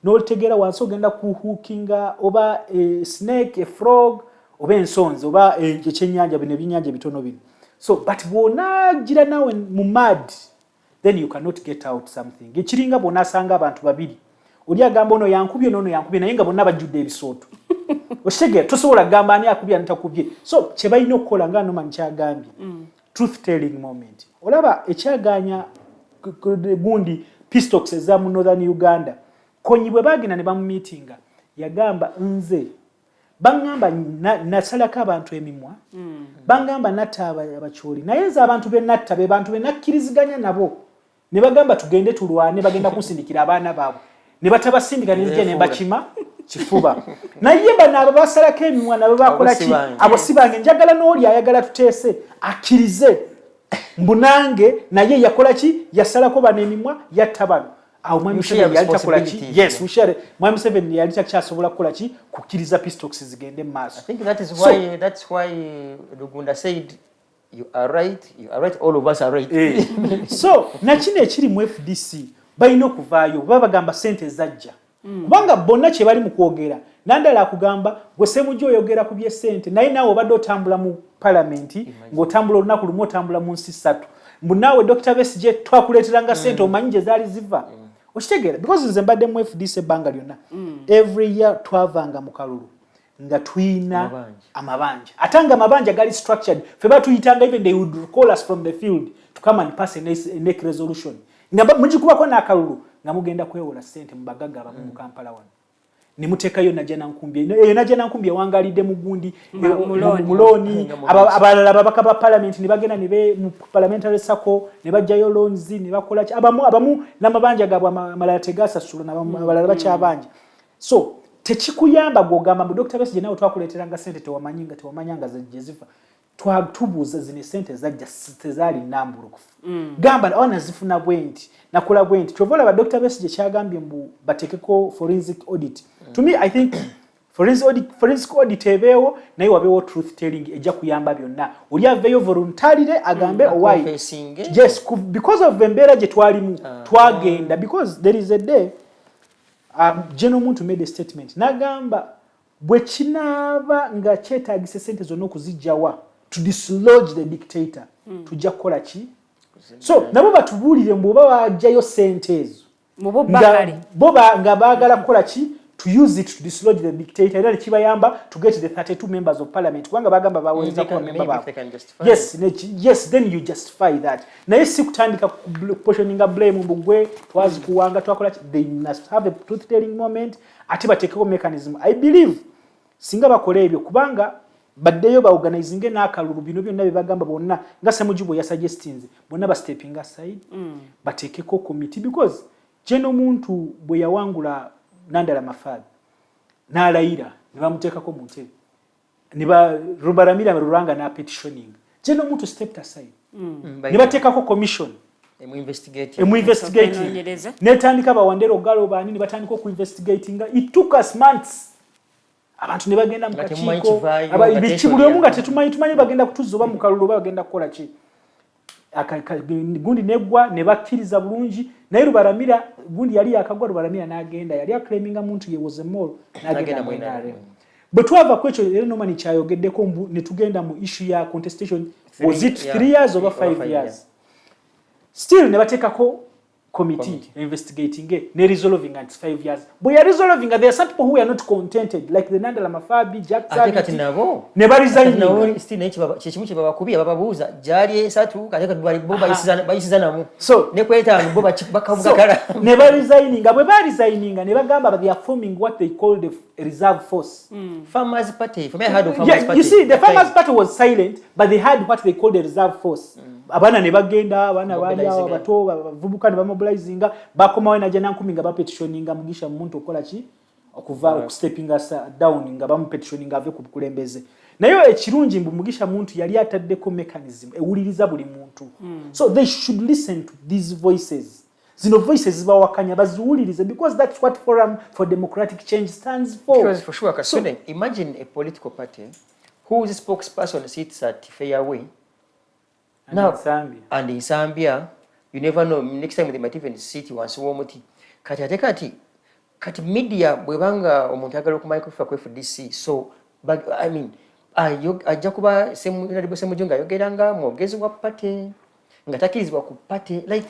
n'otegeera wansi ogenda kuhuukinga oba snake frog oba ensonzi oba ekyennyanja bino ebyennyanja bitono bino so but bw'onaagira nawe mu mad then you cannot get out something ekiringa bw'onaasanga abantu babiri oli agamba ono yankubye n'ono yankubye naye nga bonna bajjudde ebisooto okitegeera tosobola kugamba ani akubye ani takubye so kye balina okukola nga Norman kyagambye truth telling moment olaba ekyaganya gundi pistoks eza mu Northern Uganda konyi bwe bagenda ne bamumiitinga yagamba nze bangamba nasalako abantu emimwa bangamba natta abakyoli naye nze abantu be natta be bantu be nakkiriziganya nabo ne bagamba tugende tulwane bagenda kusindikira abaana baabwe ne batabasindika ne ne bakima kifuba naye bano abo basalako emimwa nabo bakola ki abo sibange njagala n'oli ayagala tuteese akkirize mbunange naye yakola ki yasalako bano emimwa yatta bano awo mwami Museveni yali takola ki yes mwami Museveni yali takyasobola kukola ki kukkiriza pistoks zigende mu maaso I think that's why Rugunda said you are right all of us are right so nakino ekiri mu FDC balina okuvaayo baba bagamba sente zajja kubanga bonna kye bali mu kwogera nandala akugamba gwe Ssemujju oyogera ku by'essente naye naawe obadde otambula mu palamenti ng'otambula olunaku lumu otambula mu nsi ssatu mbu naawe Dr. Besigye twakuleeteranga ssente omanyi gye zaali ziva okitegeera because nze mbadde mu FDC ebbanga lyonna every year twavanga mu kalulu nga tuyina amabanja ate nga amabanja gali structured fe batuyitanga even they would call us from the field to come and pass a neck resolution nga mugikubako n'akalulu nga mugenda kwewola ssente mu bagagga abamu mu Kampala wano ne muteekayo najja nankumbye wangalidde mu gundi muloni abalala babaka ba parliament ne bagenda ne mu parliamentary circle ne bajjayo loans ne bakola abamu n'amabanja gaabwe amalala tegasasula n'abalala bakyabanja so tekikuyamba gw'ogamba mu Dr. Besigye nawe twakuleeteranga ssente tewamanyanga gye ziva twatubuuza zino ssente zajja tezaali nnambulukufu gamba ona zifuna bwenti nakola bwenti kyova olaba Dr. Besigye kyagambye mbu bateekeko forensic audit to me I think forensic audit ebeewo naye wabeewo truth telling ejja kuyamba byonna oli aveeyo voluntarily agambe why yes because of embeera gye twalimu twagenda because there is a day General Muntu made a statement nagamba bwe kinaaba nga kyetaagisa ssente zonna okuzijjawa to dislodge the dictator tujja kukola ki so nabo batubuulire mbu oba wajjayo ssente ezo nga baagala kukola ki to use it to dislodge the dictator era nekibayamba to get the 32 members of parliament kubanga bagamba baweza kuba member baabwe yes then you justify that naye si kutandika portioninga blame mbu gwe twazikuwanga twakola ki they must have a truth telling moment ate bateekeko mechanism I believe singa bakola ebyo kubanga baddeyo ba organizing n'akalulu bino byonna bagamba bonna nga Ssemujju yasuggestinze bonna ba stepping aside bateekeko committee because General Muntu bwe yawangula Nandala Mafabi n'alayira ne bamuteekako mu ntebe ne ba Rubaramira Ruranga na petitioning General Muntu stepped aside ne bateekako commission emu investigating netandika bawandero galo bani ne batandika ku investigating it took us months abantu ne bagenda mu kakiiko buli omu nga tetumanyi bagenda kutuza oba mu kalulu bagenda kukola ki gundi negwa ne bakkiriza bulungi naye Rubaramira gundi yali yakagwa Rubaramira n'agenda yali aclaiminga Muntu ye was a mole n'agenda mu NRM bwe twava ku ekyo era Norman kyayogeddeko ne tugenda mu issue ya contestation was it 3 years over 5 years still ne bateekako committee investigating ne resolving at 5 years but you resolving there are some people who are not contented like the Nandala Mafabi Jack Zaki nabo ne resigning still ne kichimuche babakubi abababuza jali esatu kateka bali boba bayisizana mu so ne kweta boba bakavuga kala ne resigning bwe resigning ne bagamba they are forming what they call the reserve force farmers party for me I heard of farmers party you see the farmers party was silent but they had what they called the reserve force abana ne bagenda abana bali abato bavubuka ne mobilizinga bakomawo na jana 10 nga ba petitioninga mugisha muntu okola ki okuva stepping us down nga ba mu petitioninga ave ku kulembeze nayo ekirungi mbu mugisha muntu yali ataddeko mechanism ewuliriza buli muntu so they should listen to these voices zino voices bawakanya baziwulirize because that's what Forum for Democratic Change stands for. Because for sure, Kasule, imagine a political party whose spokesperson sits at Fairway. And now, in Zambia. And in Zambia, you never know, next time they might even sit once womuti. Kati media bwebanga omuntu agala okumaikofa kwefu DC. So, but I mean, ajja kuba semu junga yogeranga mwogezi wa party. Ngatakirizibwa ku party like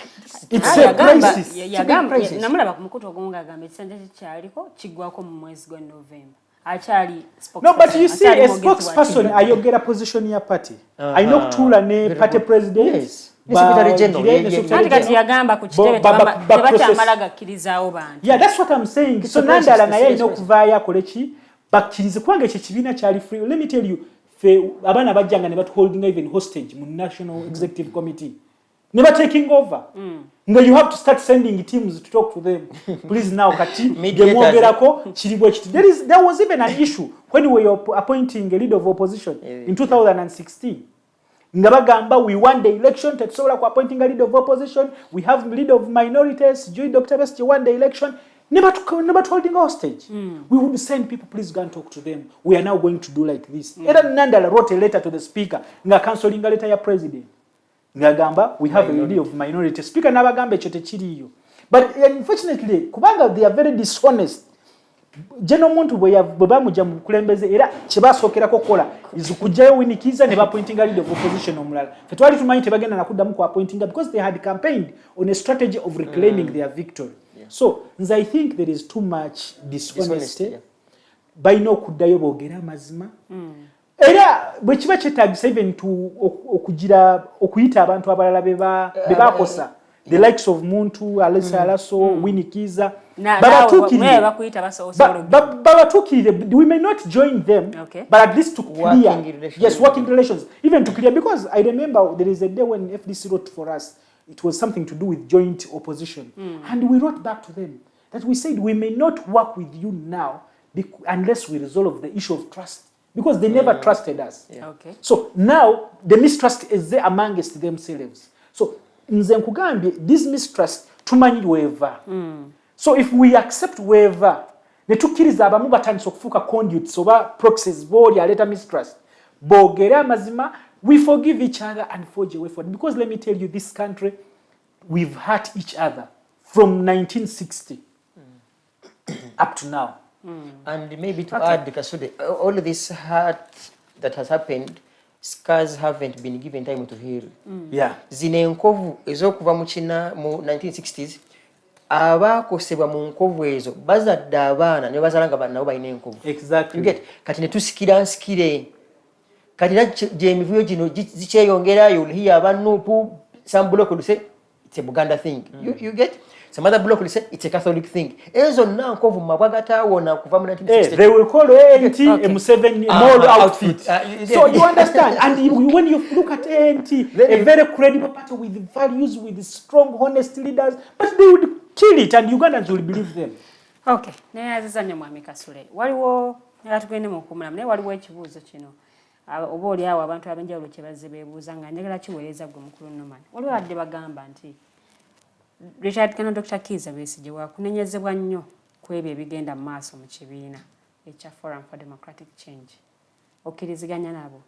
it's a crisis. Yagamba namulaba ku mukutu ogonga agamba ekisanja kyaliko kigwako mu mwezi gwa November. Achali spokesperson. No, but you see, a spokesperson ayogera position ya party. I know Tula ne party president. Yes. Secretary General. Kati yagamba ku kitebe tebakyamalaga kkirizawo bantu. Yeah, that's what I'm saying. So nandala naye ino kuvaya koleki bakkirize kubanga ekyo kibiina kyali free. Let me tell you, abana bajjanga ne batu holding even hostage mu National Executive Committee. Never taking over. Nga you have to start sending teams to talk to them. Please now kati gemwogerako kiribwe kiti. There was even an issue when we were appointing a leader of opposition in 2016. Nga bagamba we won the election tetsobola ku appointing a leader of opposition, we have leader of minorities, Dr. Best won the election. Never holding hostage. We would send people, please go and talk to them. We are now going to do like this. Eda Nandala wrote a letter to the speaker. Nga cancelling a letter ya president. Nga gamba, we have a leader of minority. Speaker nabagamba chote chiriyo. But unfortunately, kubanga they are very dishonest. Jeno muntu bwe muja mu kulembeze era kibasokera kokola izukujayo winikiza ne ba pointing a leader of opposition omulala. Fetwali tumanyi tebagenda nakuddamu ku appointing because they had campaigned on a strategy of reclaiming their victory. So, I think there is too much dishonesty. Yeah. By no kuddayo boogera amazima. Era bwe kiba kyetaagisa even to okuyita abantu abalala bebakosa. The likes of Muntu, Alessa Alaso, Winnie Kiza. We may not join them, okay, but at least to clear. Yes, working relations. Even to clear, because I remember there is a day when FDC wrote for us. It was something to do with joint opposition. And we wrote back to them that we said we may not work with you now unless we resolve the issue of trust. Because they never trusted us. Yeah. Okay. So now the mistrust is there amongst themselves. So nze nkugambye this mistrust tumanyi weva. So if we accept weva, ne tukkiriza abamu batandise okufuuka conduits oba proxies booli aleeta mistrust. Boogere amazima. We forgive each other and forge a way forward. Because let me tell you, this country, we've hurt each other from 1960 up to now. And maybe to add, because all of this hurt that has happened, scars haven't been given time to heal. Yeah. Zine nkovu ezokuva mu China mu 1960s, abakosebwa mu nkovu ezo bazadde abaana ne bazalanga bana nabo balina enkovu. Exactly. You get kati ne tusikire Katina emivuyo gino zikyeyongera, you'll hear abantu, some block will say it's a Buganda thing. You get? Some other block will say it's a Catholic thing. Ezo na nkovu mabwagata wona kuva mu 1960. They will call ANT a Museveni mall outfit. So you understand? And when you look at ANT, a very credible party with values, with strong, honest leaders, but they would kill it and Ugandans will believe them. Okay. Naye azizanye mwami Kasule. Waliwo yatugende mu kumulamu naye waliwo ekibuuzo kino. Oba oli awo abantu abenjawulo kye bazze beebuuza nga njagala kiweereza gwe mukulu Nomani. Waliwo badde bagamba nti Richard Kana Dr. Kiza Besigye wakunenyezebwa nnyo ku ebyo ebigenda mu maaso mu kibiina ekya Forum for Democratic Change. Okkiriziganya nabo?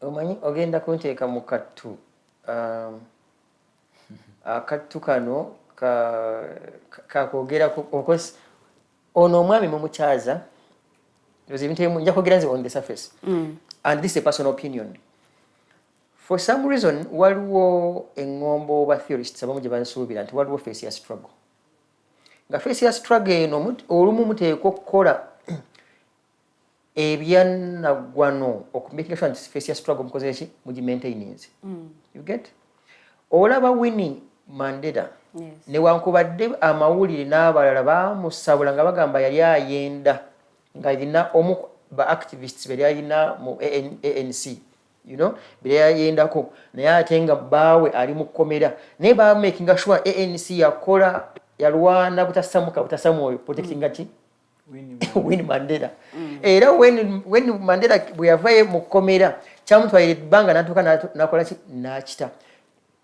Omanyi ogenda kunteeka mu kattu. Akattu kano kakoogera because ono omwami mumukyaza nja kwogera nze on the surface. And this is a personal opinion. For some reason, waliwo engombo ba theorists abamu gye bansuubira nti waliwo face ya struggle. Nga face ya struggle eno olumu muteekwa okukola ebyanaggwano okumaking sure nti face ya struggle mukoze ki mugimaintainensi. You get? Olaba Winnie Mandela newankubadde amawulire n'abalala bamusabula nga bagamba yali ayenda nga alina omu ba activists bali alina mu ANC you know bile yendako naye ate nga baawe ali mu kkomera naye ba making sure ANC yakola yalwana butasamu protecting ati Winnie Mandela era when Mandela bwe yavaye mu kkomera kyamutwalira ebbanga n'atuuka n'akola ki n'akita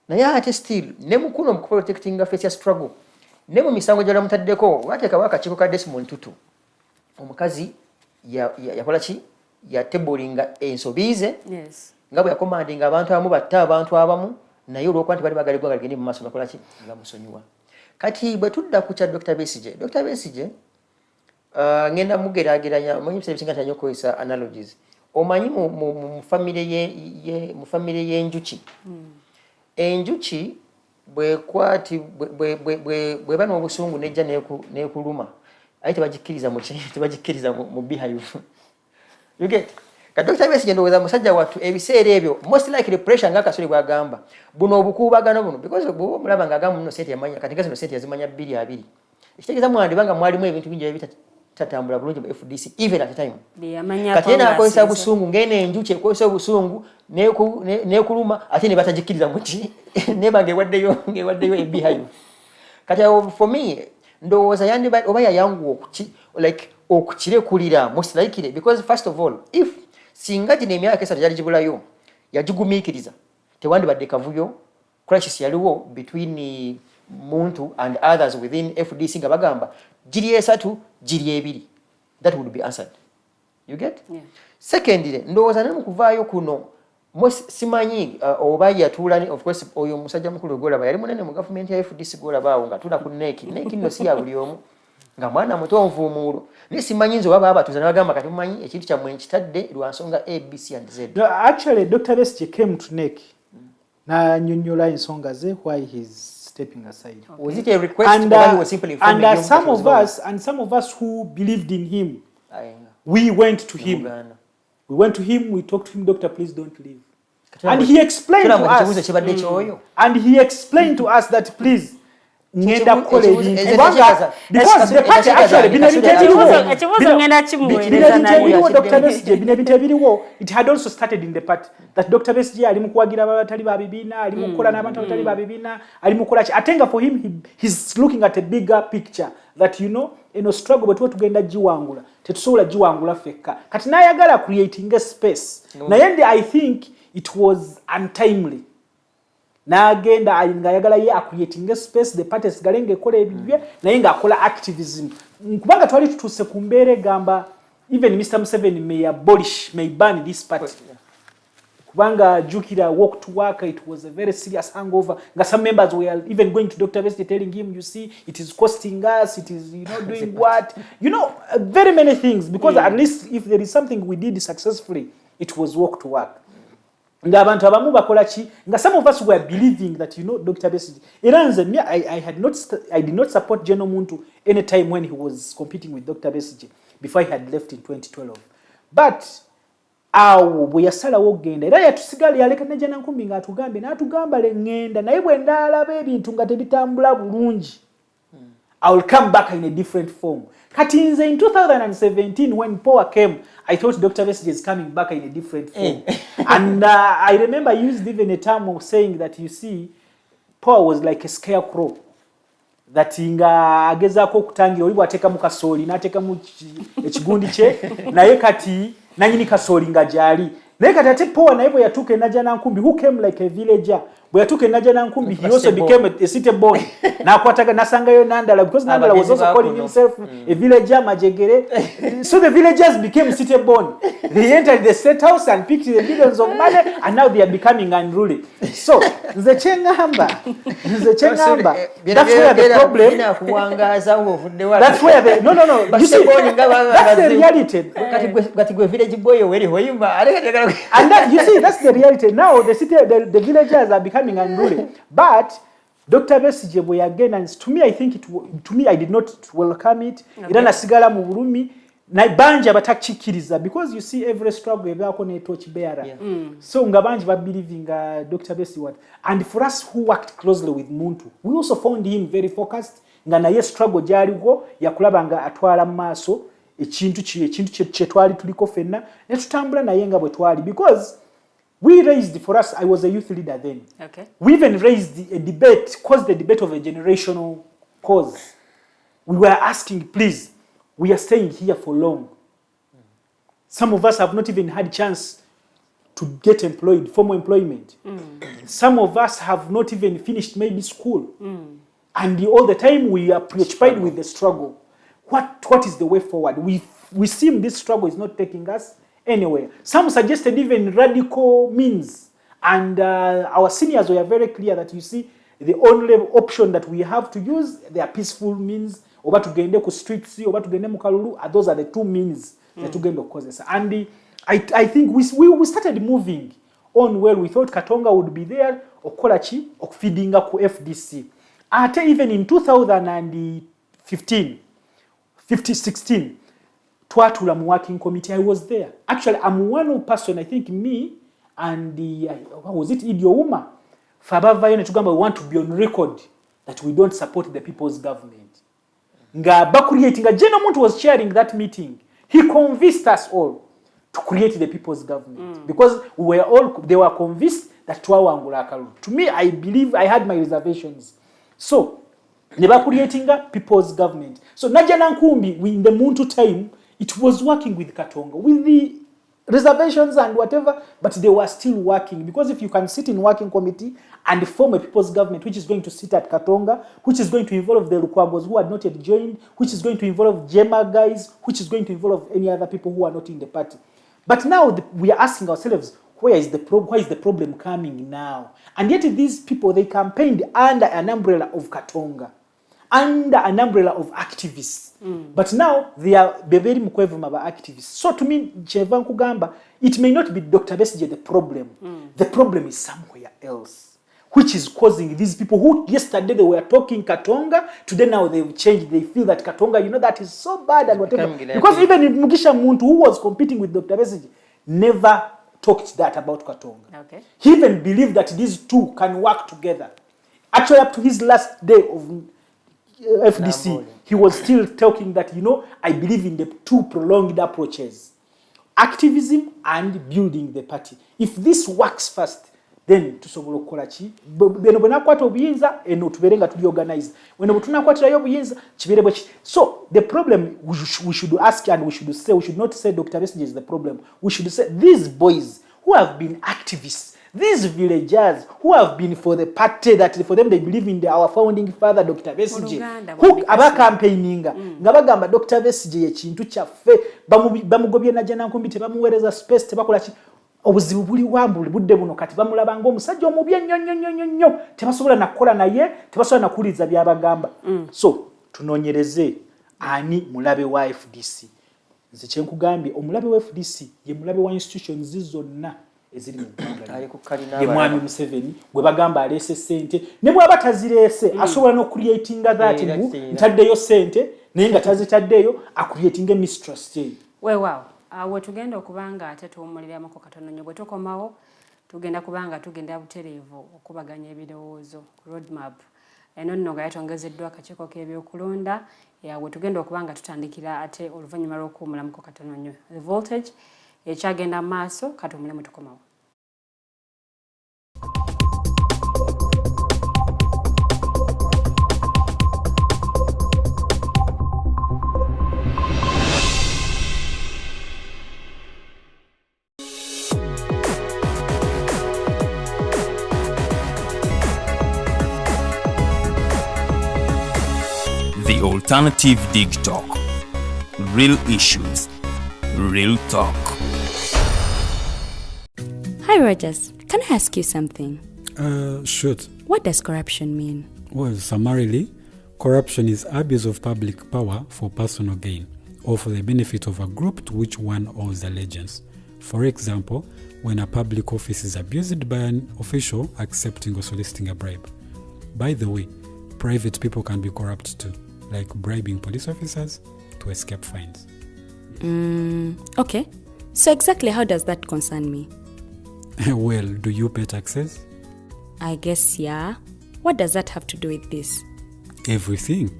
naye ate still ne mukuno mu protecting face struggle ne mu misango gyala mutaddeko wateeka wakakiiko ka Desmond Tutu omukazi yakola ki yatebolinga ensobize nga bwe yakomandinga abantu abamu batta abantu abamu naye olw'okuba nti bali bagala eggwanga ligende mu maaso nakola ki nga musonyiwa kati bwe tudda ku kya Dr. Besigye ngenda mugeraageranya omanyi ebiseera bisinga nnyo okukozesa analogies omanyi mu famire y'enjuki enjuki bweba n'obusungu nejja nekuluma aye tebagikkiriza mu beehive you get ka Dr. Besigye ndowooza musajja wattu ebiseera ebyo most likely pressure nga Kasule bw'agamba buno obukuubagano buno because bw'oba omulaba ng'agamba muno sente yamanya kati nga zino sente yazimanya 2 ekitegeeza mwandibanga mwalimu ebintu bingi ebitatambula bulungi mu FDC even at the time kati yena akozesa busungu ng'eno enjuki ekozesa obusungu nekuluma ate ne batagikkiriza muki neba ng'ewaddeyo ebeehive kati for me ndowooza yandiba oba yayanguwa okukirekulira most likely because first of all if singa gino emyaka 3 gyali gibulayo yagigumiikiriza tewandibadde kavuyo crisis yaliwo between muntu and others within FDC nga bagamba giri 3 giri 2 that would be answered you get secondly ndowooza ne mukuvaayo kuno simanyi oba yatuulani of course oyo musajja mukulu golaba yali munene mu government ya FDC golabaawo nga tula ku neki nno si ya buli omu nga mwana muto nvuumuulo naye simanyi nze oba baabatuuza nabagamba kati mumanyi ekintu kyammwe nkitadde lwa nsonga ABC and Z. Actually Dr. Besigye came to neki n'annyonnyola ensonga ze why he's stepping aside. Was it a request or he was simply informing you? And some of us who believed in him, we went to him. We talked to him, Doctor, please don't leave. And he explained to us that please ngenda kukola ebintu because the party actually it had also started in the party that Dr. Besigye ali mukuwagira abatali ba bibiina ali mukola n'abantu abatali ba bibiina ali mukola ki atenga for him he's looking at a bigger picture that struggle bwe tugenda giwangula tetusobola giwangula fekka kati n'ayagala creating a space naye I think it was untimely n'agenda ng'ayagala ye creating a space the parties galenge ekola ebibye naye ng'akola activism kubanga twali tutuuse ku mbeera egamba even Mr. Museveni may ban this party kubanga jukira walk to work it was a very serious hangover nga some members were even going to Dr. Besigye telling him you see it is costing us it is doing what very many things because at least if there is something we did successfully it was walk to work nga abantu abamu bakola ki nga some of us were believing that Dr. Besigye era nze I did not support General Muntu any time when he was competing with Dr. Besigye before he had left in 2012 but awo bwe yasalawo okgenda era yatusigala yaleka najja nankumbi ng'atugambe n'atugamba lengenda naye bwe ndaalaba ebintu nga tebitambula bulungi I will come back in a different form. Kati nze in 2017 when power came I thought Dr. Besigye is coming back in a different form. And I remember I used even a term of saying that you see power was like a scarecrow that nga agezaako okutangira oli bw'ateeka mu kasooli n'ateeka mu ekigundi kye naye kati nanyini kasooli nga gyali naye kati ate power naye bwe yatuuka e Najjanankumbi who came like a villager bwe yatuuka e Najjanankumbi he also became a city born n'akwataga n'asangayo Nandala because Nandala was also calling himself a villager Majegere so the villagers became city born they entered the state house and picked the billions of money and now they are becoming unruly so nze kyengamba that's where the problem that's where the no you see that's the reality kati gwe village boy weri hoyimba and that, you see that's the reality now the villagers are becoming unruly but Dr. Besigye bwe again and to me I did not welcome it era nasigala mu bulumi na banji abatakikkiriza because you see every struggle ebaako ne torch bearer so nga banji believing Dr. Besigye and for us who worked closely with Muntu we also found him very focused nga naye struggle gyaliwo yakulaba nga atwala mu maaso ekintu kye twali tuliko fenna ne tutambula naye nga bwe twali because We raised, for us, I was a youth leader then. Okay. We even raised a debate, caused the debate of a generational cause. We were asking, please, we are staying here for long. Some of us have not even had chance to get employed, formal employment. Some of us have not even finished maybe school. And all the time we are preoccupied with the struggle. What is the way forward? We seem this struggle is not taking us anywhere. Some suggested even radical means. And our seniors were very clear that, you see, the only option that we have to use, they are peaceful means, oba tugende ku streets, oba tugende mu kalulu, those are the two means that tugende causes. And I think we started moving on where we thought Katonga would be there, okolachi, okufeedinga ku FDC. Even in 2016, twatula mu working committee, I was there. Actually, I'm one person, I think me and what was it, Idi Ouma, Fabavayo netugamba, we want to be on record that we don't support the people's government. Nga bakuriating, General Muntu was chairing that meeting. He convinced us all to create the people's government because they were convinced that twawangula akalulu. To me, I believe I had my reservations. So, they were creating a people's government. So, Najana Nkumbi, in the Muntu time, it was working with Katonga, with the reservations and whatever, but they were still working. Because if you can sit in working committee and form a people's government, which is going to sit at Katonga, which is going to involve the Lukwabos who had not yet joined, which is going to involve Jema guys, which is going to involve any other people who are not in the party. But now we are asking ourselves, where is the problem coming now? And yet these people, they campaigned under an umbrella of Katonga, under an umbrella of activists. But now they are very mukwevu maba activists. So to me, Chevan Kugamba, it may not be Dr. Besigye the problem. The problem is somewhere else, which is causing these people who yesterday they were talking Katonga, today now they've changed. They feel that Katonga, that is so bad and whatever. Because even Mugisha Muntu, who was competing with Dr. Besigye, never talked that about Katonga. Okay. He even believed that these two can work together. Actually, up to his last day of FDC, he was still talking that, I believe in the two prolonged approaches, activism and building the party. If this works first, then tusobola okolachi beno bonakwata obuyinza eno tuberenga tuli organized when tunakwatira yo obuyinza kibere bwe. So the problem we should ask and we should not say Dr. Besigye is the problem. We should say these boys who have been activists, these villagers who have been for the party, that for them they believe in our founding father Dr. Besigye, who aba campaigninga nga bagamba Dr. Besigye ekintu kyaffe bamugobye na jana nkumbi tebamuwereza space tebakola ki obuzibu buli wambuli budde buno kati bamulaba ng'omusajja omubi ennyo tebasobola nakukola naye tebasobola nakuliza byabagamba. So tunoonyereze ani mulabe wa FDC. Nze kyenkugambye omulabe wa FDC ye mulabe wa institutions zonna eziri mu ggwanga ye mwami Museveni gwe bagamba aleese ssente ne bw'aba tazireese asobola n'okucreatinga that ntaddeyo ssente naye nga tazitaddeyo acreatinga mistrust ye. Weewaawo awo tugenda okubanga ate tuwummuliramuko katono nnyo bwe tukomawo tugenda kubanga tugenda butereevu okubaganya ebirowoozo roadmap eno nno nga yatongezeddwa akakiiko k'ebyokulonda yawe tugenda okubanga tutandikira ate oluvannyuma lw'okuwummulamuko katono nnyo the voltage ekyagenda mu maaso katuwummulemu tukomawo. The Alternative Digitalk. Real issues, real talk. Hi Rogers, can I ask you something? Shoot. What does corruption mean? Well, summarily, corruption is abuse of public power for personal gain or for the benefit of a group to which one owes allegiance. For example, when a public office is abused by an official accepting or soliciting a bribe. By the way, private people can be corrupt too, like bribing police officers to escape fines. Okay. So exactly how does that concern me? Well, do you pay taxes? I guess, yeah. What does that have to do with this? Everything.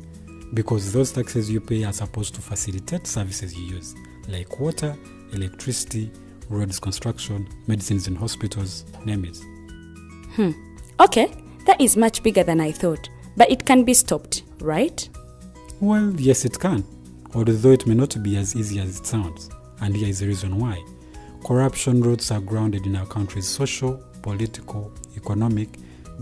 Because those taxes you pay are supposed to facilitate services you use, like water, electricity, roads construction, medicines in hospitals, name it. Okay, that is much bigger than I thought. But it can be stopped, right? Well, yes, it can, although it may not be as easy as it sounds. And here is the reason why. Corruption roots are grounded in our country's social, political, economic,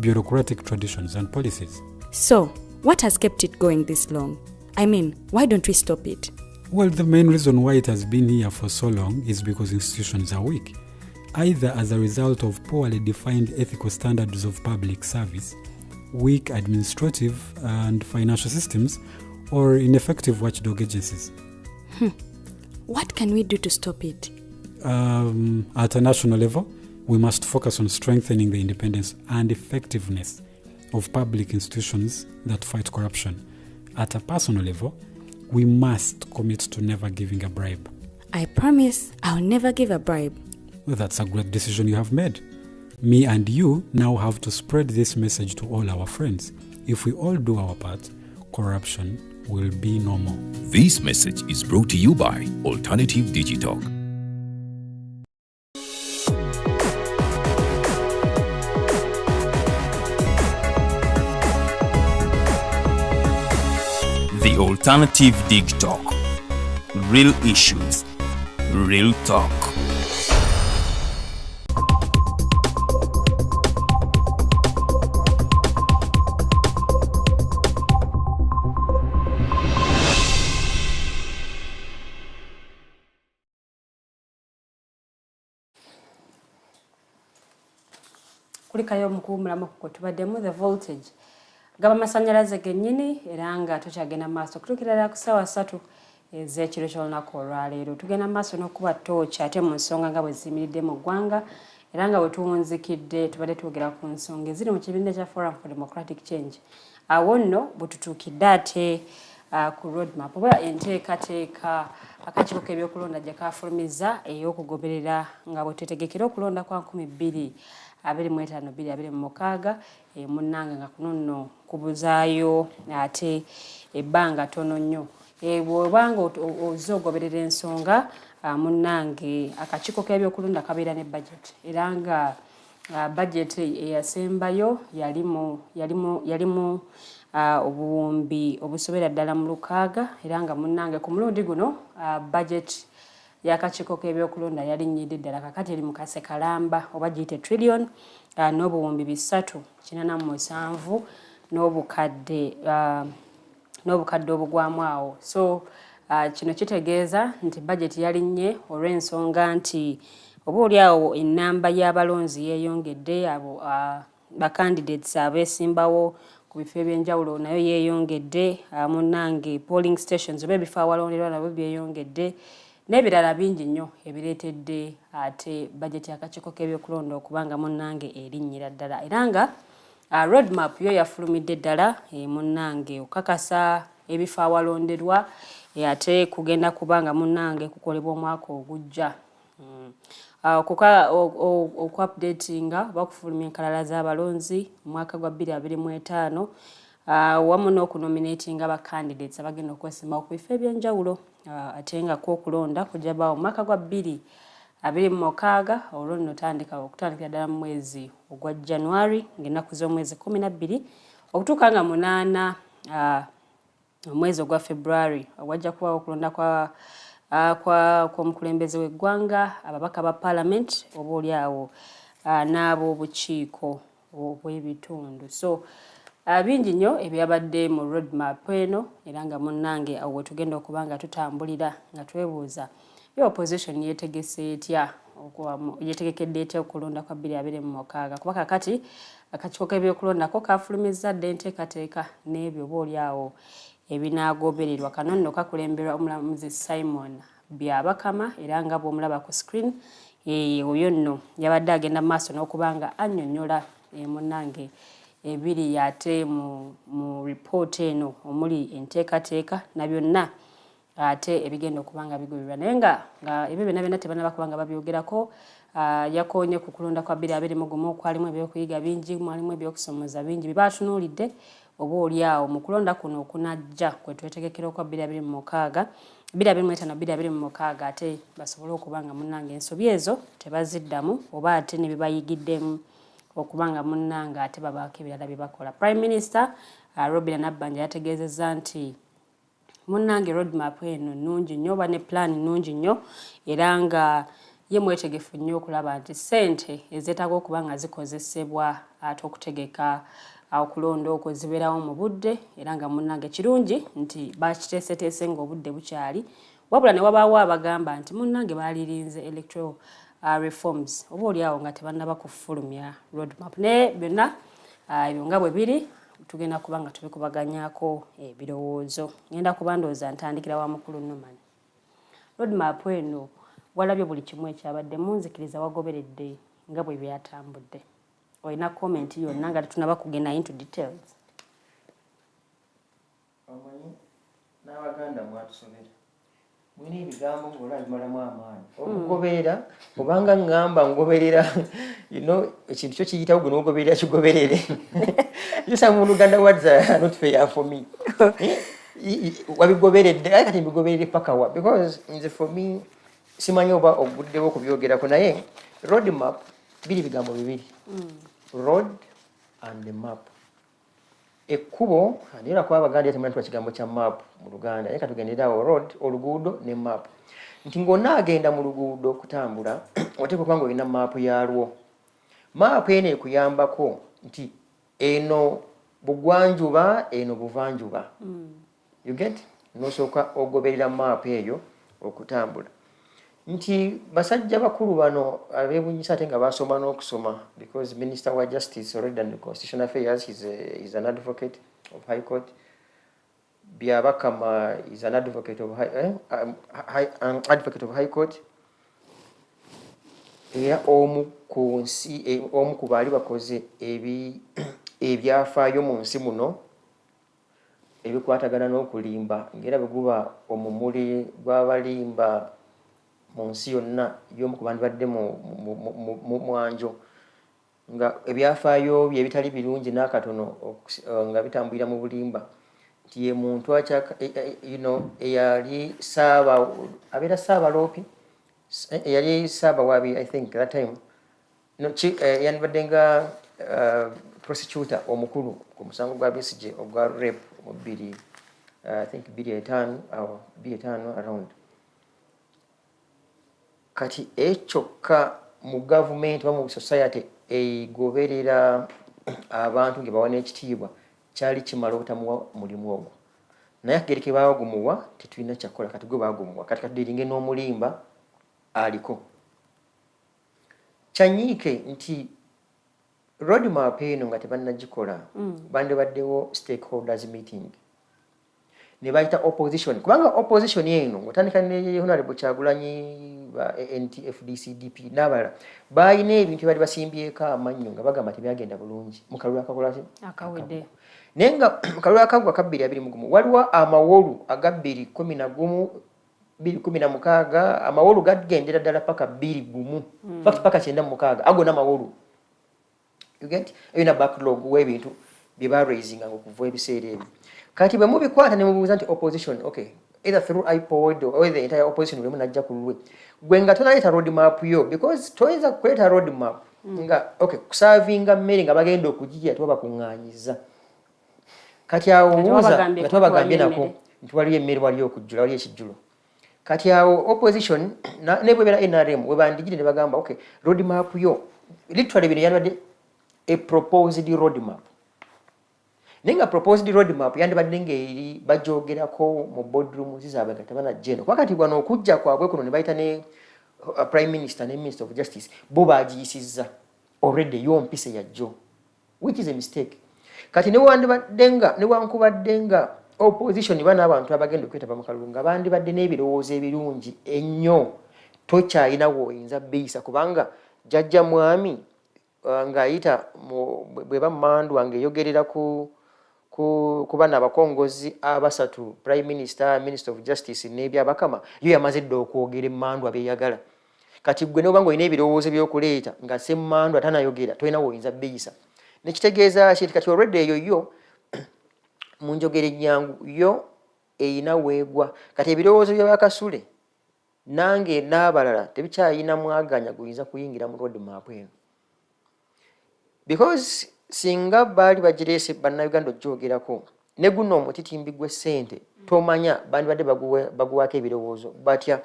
bureaucratic traditions and policies. So, what has kept it going this long? I mean, why don't we stop it? Well, the main reason why it has been here for so long is because institutions are weak, either as a result of poorly defined ethical standards of public service, weak administrative and financial systems, or ineffective watchdog agencies. What can we do to stop it? At a national level, we must focus on strengthening the independence and effectiveness of public institutions that fight corruption. At a personal level, we must commit to never giving a bribe. I promise I'll never give a bribe. Well, that's a great decision you have made. Me and you now have to spread this message to all our friends. If we all do our part, corruption will be no more. This message is brought to you by Alternative Digitalk. The Alternative Digitalk. Real issues, real talk. Kulikayo mukuumulamu kwe tubaddemu the voltage gaba masanyalaze gennyini era nga tukyagenda maaso kutuukirira ku ssaawa 3 ez'ekiro ky'olunaku olwaleero. Tugenda maaso n'okuba tooki ate mu nsonga nga bwe ziyimiridde mu ggwanga era nga bwe tuwunzikidde tubadde twogera ku nsonga eziri mu kibiina kya Forum for Democratic Change. Awo nno bwe tutuukidde ate ku roadmap oba enteekateeka akakiiko k'ebyokulonda gye kaafulumizza ey'okugoberera nga bwe twetegekera okulonda kwa 2025-2026 munnanga nga kuno nno kubuzaayo ate ebbanga tono nnyo. Bw'obanga ozogoberera ensonga munnange akakiiko k'ebyokulonda kabeera ne budget era nga budget eyasembayo yalimu obuwumbi obusobera ddala mu 600 era nga munnange ku mulundi guno budget y'akakiiko k'ebyokulonda yalinnyiridde ddala kakati eri mu kasekalamba oba giyite trillion n'obuwumbi 387 n'obukadde obugwamu awo. So kino kitegeeza nti budget yalinnye olw'ensonga nti oba oliawo ennamba y'abalonzi yeeyongedde abo bacandidates abeesimbawo ku bifo ebyenjawulo nayo yeeyongedde munnange polling stations oba ebifo awalonderwa nabyo byeyongedde n'ebirala bingi nnyo ebireetedde ate budget y'akakiiko k'ebyokulonda okubanga munnange erinnyira ddala era nga roadmap yo yafulumidde ddala munnange okakasa ebifo awalonderwa ate kugenda kubanga munnange kukolebwa omwaka ogujja okuupdatinga oba okufulumya enkalala z'abalonzi mu mwaka gwa 2025 wamu n'okunominatinga abacandidates abagenda okwesimbawo ku bifo ebyenjawulo ate nga kwokulonda kujja baawo mu mwaka gwa 2026 olwo nno okutandikira ddala mu mwezi ogwa January ng'ennaku z'omwezi 12 okutuuka nga 8 omwezi ogwa February wajja kubawo okulonda kw'omukulembeze w'eggwanga ababaka ba parliament oba oliawo n'ab'obukiiko obw'ebitundu. So bingi nnyo ebyabadde mu roadmap eno era nga munnange awo tugenda okuba nga tutambulira nga twebuuza opposition yeetegese etya yeetegekedde etya okulonda kwa 2026 kuba kakati akakiiko k'ebyokulondako kafulumizza dde enteekateeka n'ebyo oba oliawo ebinaagobererwa. Kano nno kakulemberwa omulamuzi Simon Byabakama era nga bw'omulaba ku screen oyo nno yabadde agenda mu maaso n'okubanga annyonnyola munnange ebiri ate mu report eno omuli enteekateeka na byonna ate ebigenda okubanga bigobererwa naye nga ebyo byonna tebanaba kubanga babyogerako. Yakoonye ku kulonda kwa 2021 okwalimu ebyokuyiga bingi mwalimu ebyokusomoza bingi bibatunuulidde oba oliawo mu kulonda kuno okunajja kwe twetegekera okwa 2026 2025 ate basobole okubanga munnange ensobi ezo tebaziddamu oba ate ne bibayigiddemu okubanga munnange ate babaako ebirala bye bakola. Prime Minister Robert Nabbanja yategeezezza nti munnange roadmap eno nnungi nnyo oba ne plan nnungi nnyo era nga ye mwetegefu nnyo okulaba nti ssente ezeetaaga okuba nga zikozesebwa ate okutegeka okulonda okwo zibeerawo mu budde era nga munnange kirungi nti bakiteeseteese ng'obudde bukyali wabula ne wabaawo abagamba nti munnange baalirinze electoral reforms oba oliawo nga tebannaba kufulumya roadmap naye byonna ebyo nga bwe biri tugenda kuba nga tubikubaganyaako ebirowoozo. Ngenda kuba ndowooza ntandikira wa mukulu Norman. Roadmap eno walabye buli kimu ekyabadde munzikiriza wagoberedde nga bwe byatambudde. Olina comment yonna nga tetunaba kugenda into details. Omanyi n'Abaganda mwatusobera. Mwine ebigambo ng'olwa bimalamu amaanyi. Okugoberera obanga ngamba ngoberera ekintu kyo kiyitawo gwe n'ogoberera kigoberere. Some Luganda words are not fair for me. Wabigoberedde ate kati mbigoberere paka wa because nze for me simanyi oba oguddewo okubyogerako naye road map biri bigambo bibiri. Road and the map. Ekkubo andira kwa Abaganda temanyi kigambo kya map mu Luganda naye katugenderawo road oluguudo ne map. Nti ng'onaagenda mu luguudo okutambula oteekwa okuba ng'olina map yalwo. Map eno ekuyambako nti eno bugwanjuba eno buvanjuba. You get? Nosooka ogoberera map eyo okutambula. Nti basajja bakulu bano abeebunyisa ate nga basoma n'okusoma because Minister wa Justice already done the Constitutional Affairs is an advocate of High Court. Byabakama is an advocate of advocate of High Court. Era omu ku baali bakoze ebyafaayo mu nsi muno ebikwatagana n'okulimba ng'era bweguba omumuli gw'abalimba mu nsi yonna y'omu ku bantu badde mu mwanjo nga ebyafaayo bye bitali birungi n'akatono nga bitambulira mu bulimba nti ye muntu eyali abeera Saabaloopi eyali Saabawaabi I think that time yandibadde nga prosecutor omukulu ku musango gwa Besigye ogwa rape mu 2005 around. Kati ekyokka mu gavumenti oba mu society egoberera abantu nge bawa n'ekitiibwa kyali kimala obutamuwa mulimu ogwo naye akagereke baagumuwa tetulina kyakola kati gwe baagumuwa kati katudiringe n'omulimba aliko. Kyanyiike nti roadmap eno nga tebannagikola bandibaddewo stakeholders meeting ne bayita opposition kubanga opposition eno ng'otandika ne Honorable Kyagulanyi ba NTFDCDP n'abalala bayina ebintu bali basimbyeko amannyo nga bagamba tebyagenda bulungi mu kalulu akakolaki akawedde naye nga mu kalulu akagwa ka 2021 waliwo amawolu aga 2016 amawolu gagendera ddala paka 21 paka 96 agona amawolu. You get? Ebina backlog w'ebintu bye ba raising okuva ebiseera ebyo. Kati bwe mubikwata ne mubuuza nti opposition, okay, either through iPod or the entire opposition bwe munajja ku lulwe. Gwe nga tonaleta road map yo because toyinza kuleta road map nga okay kusavinga mmere nga bagenda okugijja tuba bakuŋŋaanyiza. Kati awo buuza nga tubagambye nako nti waliyo emmere waliyo okujjula waliyo ekijjulo. Kati awo opposition ne bwe bera NRM we bandigire ne bagamba okay road map yo literally bino yandibadde a proposed road map. Nenga proposed road map yandibadde ng'eri bajogerako mu boardroom zizaabwe nga tebanajja kuba kati bwano okujja kwabwe kuno ne bayita ne Prime Minister ne Minister of Justice bo bagiyisizza already yo mpise ya jjo which is a mistake. Kati ne wankubadde nga opposition bana abantu abagenda okwetaba mu kalulu nga bandibadde n'ebirowoozo ebirungi ennyo tokyalina woyinza beyisa kubanga jjajja mwami ng'ayita bwe bammandwa ng'eyogerera ku bana abakongozi abasatu Prime Minister, Minister of Justice n'ebyabakama yo yamaze dda okwogera emmandwa beeyagala. Kati gwe n'oba ng'olina ebirowoozo by'okuleeta nga semmandwa tanayogera tolina woyinza beyisa. Nekitegeeza kiti kati already eyo yo mu njogera ennyangu yo eyina weegwa kati ebirowoozo bya Kasule nange n'abalala tebikyayina mwaganya guyinza kuyingira mu road map eno because singa baali bagireese bannayuganda ogyogerako ne guno omutitimbi gw'essente tomanya bandibadde baguwaako ebirowoozo batya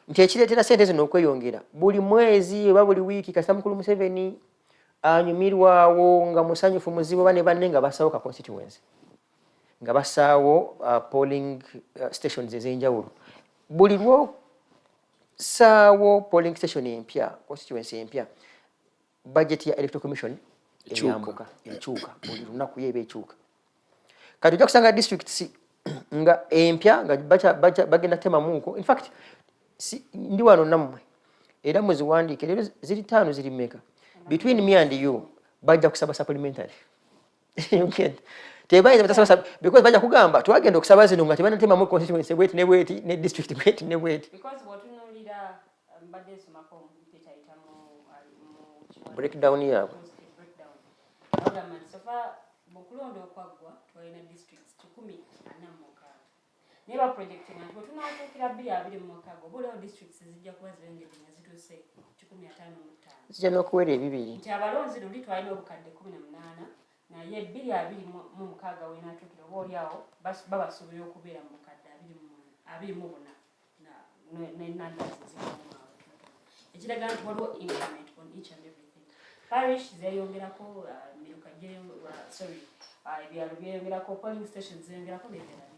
nti ekireetera ssente zino okweyongera buli mwezi oba buli wiiki kasita mukulu Museveni anyumirwawo nga musanyufu muzibu bane banne nga basaawo ka constituency nga basaawo polling stations ez'enjawulo buli lwosaawo polling station empya constituency empya budget ya electoral commission eyambuka ekyuka buli lunaku yeba ekyuka kati ojja kusanga districts nga empya nga bagenda temamuuko in fact ndi wano nammwe era muziwandiike leero ziri 5 ziri mmeka between me and you bajja kusaba supplementary tebayinza batasaba because bajja kugamba twagenda okusaba zino nga tebanatemamu constituency bweti ne bweti ne district bweti ne bweti because watunulira mbadde somako mpita itamu breakdown yabo government sofa mukulonda okwagwa twalina districts 10 neba projecting nti tunatuukira 2 mu mwaka gwo districts zijja kuba zirengedde nga zituuse 155 zijja n'okuwera ebibiri nti abalonzi luli twalina obukadde 18 naye 226 wenatuukira oba oliawo babasuubira okubeera mu bukadde 24 nenandazi ziramu ekiraga nti waliwo increment on each and everything parish zeyongerako miruka ebyalo byeyongerako polling stations zeyongerako nebirala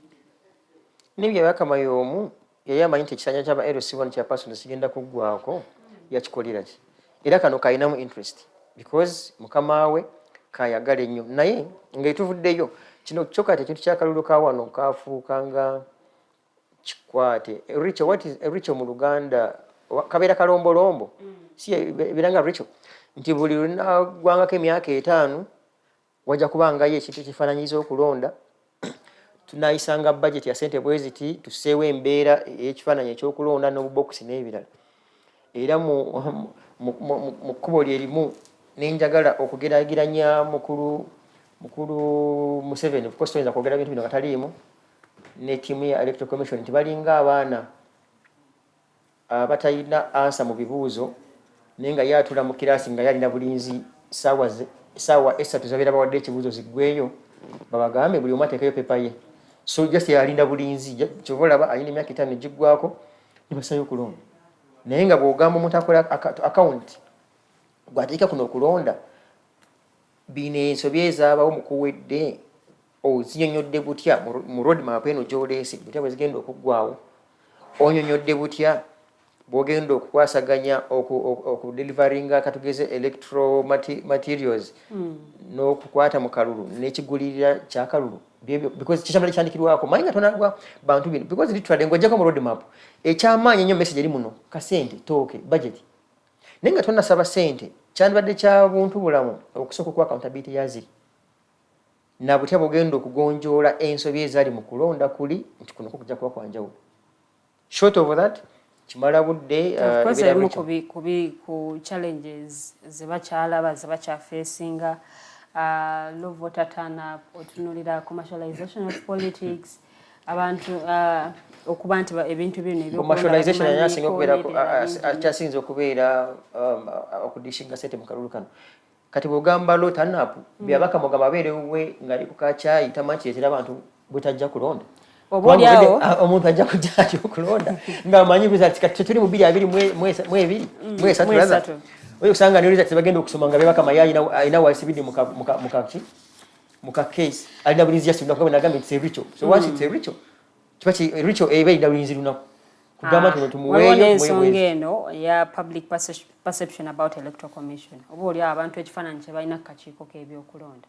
nibyo byakamayomu yali amanyi nti ekisanja kyaba LC1 kya person sigenda kuggwako yakikolera ki era kano kayinamu interest because mukama we kayagala ennyo naye ngaetuvuddeyo kino kyokati ekintu kyakalulu ka wano kafuukanga kikwate richo what is richo mu Luganda kabeera kalombolombo si biranga richo nti buli lunagwangako emyaka 5 wajja kubangayo ekintu ekifaananyiza okulonda tunayisanga budget ya sente bweziti tuseewo embeera ekifaananyi ekyokulonda n'obubokisi n'ebirala era mu kkubo lyerimu nenjagala okugeraageranya mukulu Museveni of course toyinza kwogera bintu bino nga taliimu ne ttiimu ya electoral commission nti balinga abaana abatalina ansa mu bibuuzo naye nga yatula mu kiraasi nga yalina bulinzi saawa 3 zabeera bawadde ekibuuzo ziggweyo babagambe buli omu ateekayo pepa ye so just yalinda bulinzi kyova olaba alina emyaka 5 egiggwako nibasayo okulonda naye nga bw'ogamba omuntu akola account gwateeka kuno okulonda bino ensobi ezaabawo mukuwedde ozinyonyodde butya mu road map eno gy'oleese butya bwe zigenda okuggwawo onyonyodde butya bw'ogenda okukwasaganya okudelivaringa katugeze electro materials n'okukwata mu kalulu n'ekigulirira kya kalulu because kikyambala kyandikirwako manyi nga tonagwa bantu bino because literally ng'ojjako mu road map ekyamaanyi ennyo message eri muno kasente tooke budget naye nga tonasaba sente kyandibadde kya buntu bulamu okusooka okuwa accountability yaziri na butya bw'ogenda okugonjoola ensobi ezaali mu kulonda kuli nti kuno kujja kuba kwanjawulo short of that kimala budde ku challenges zebakyalaba zebakyafeesinga low voter turn-up otunulira commercialization of politics abantu okuba nti ebintu bino commercialization yanyasinga akyasinza okubeera okudishinga sente mu kalulu kano kati bw'ogamba low turn-up byabaka mugamba abeerewe ng'ali ku kakyayi tamanyi kireetera abantu bwetajja kulonda oboolyawo omuntu ajja kujja ati okulonda ng'amanyi results kati tuli mu 2023 oyo kusanga ne results bagenda okusoma nga bebaka mayayi ayina wasibidi mu case alina bulinzi yasi lunaku nagamba it's a ritual so once it's a ritual kibachi ritual ebe bulinzi lunaku kugamba tuno tumuweeyo ensonga eno ya public perception about electoral commission oboolyawo abantu ekifaananyi kye balina kukakiiko k'ebyokulonda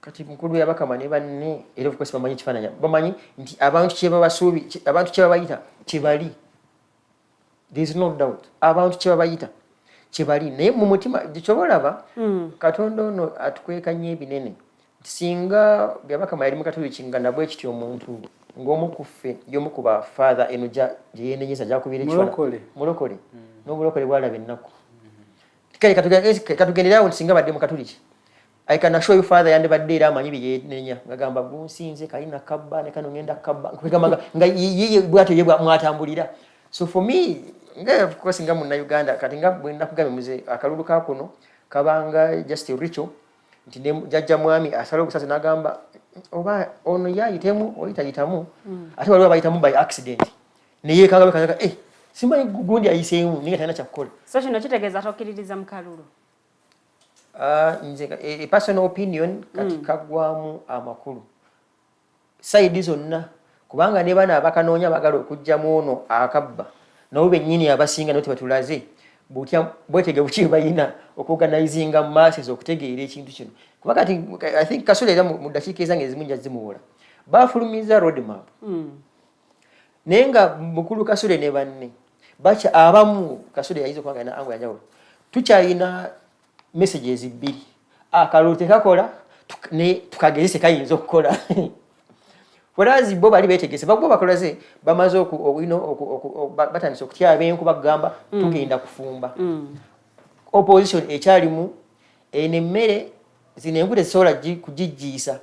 kati mukulu yabakama ne banne era of course bamanyi kifaananyi bamanyi nti abantu kye babayita kibali there is no doubt abantu kye babayita kibali naye mu mutima kyobalaba katonda ono atukweka nnyo ebinene singa byabakama yali mukatoliki nga nabwe ekiti omuntu ng'omu ku ffe y'omu ku bafaatha eno gye yeenenyeza gyakubira ekifaananyi mulokole n'obulokole bwalaba ennaku kale katugenderawo nti singa badde mukatoliki I can assure you father yande badde amanyi byenenya ngagamba gunsinze kalina kabba ne kano ngenda kabba nga yiye bwato ye mwatambulira. So for me of course nga munna Uganda kati nga bwenda kugabe muze akalulu ka kuno kabanga just richo nti jajja mwami asalo kusasa nagamba oba ono yayitemu oyitayitamu ate waliwo bayitamu by accident niye kagabe kazaka simba gundi ayisemu ninga tana chakola. So kino kitegeeza tokkiririza mu kalulu. Nze a personal opinion kati kagwamu amakulu side zonna kubanga ne bana abakanoonya bagala okujjamu ono akabba nabo bennyini abasinga noti batulaze butya bwetege buki bayina okuganizinga masses okutegeera ekintu kino kuba kati I think Kasule era mu dakiika ezange ezimunja zimuwola bafulumiza road map nenga mukulu Kasule ne banne bacha abamu Kasule yayizo kwanga na angu yanjawulo tukyayina messages bbiri akalulu tekakola ne tukagezese kayinza okukola whereas bo bali betegese bagbo bakolaze bamaze batandise okutya abenku bagamba tugenda kufumba opposition ekyalimu enemmere zinenkute sola kujijjisa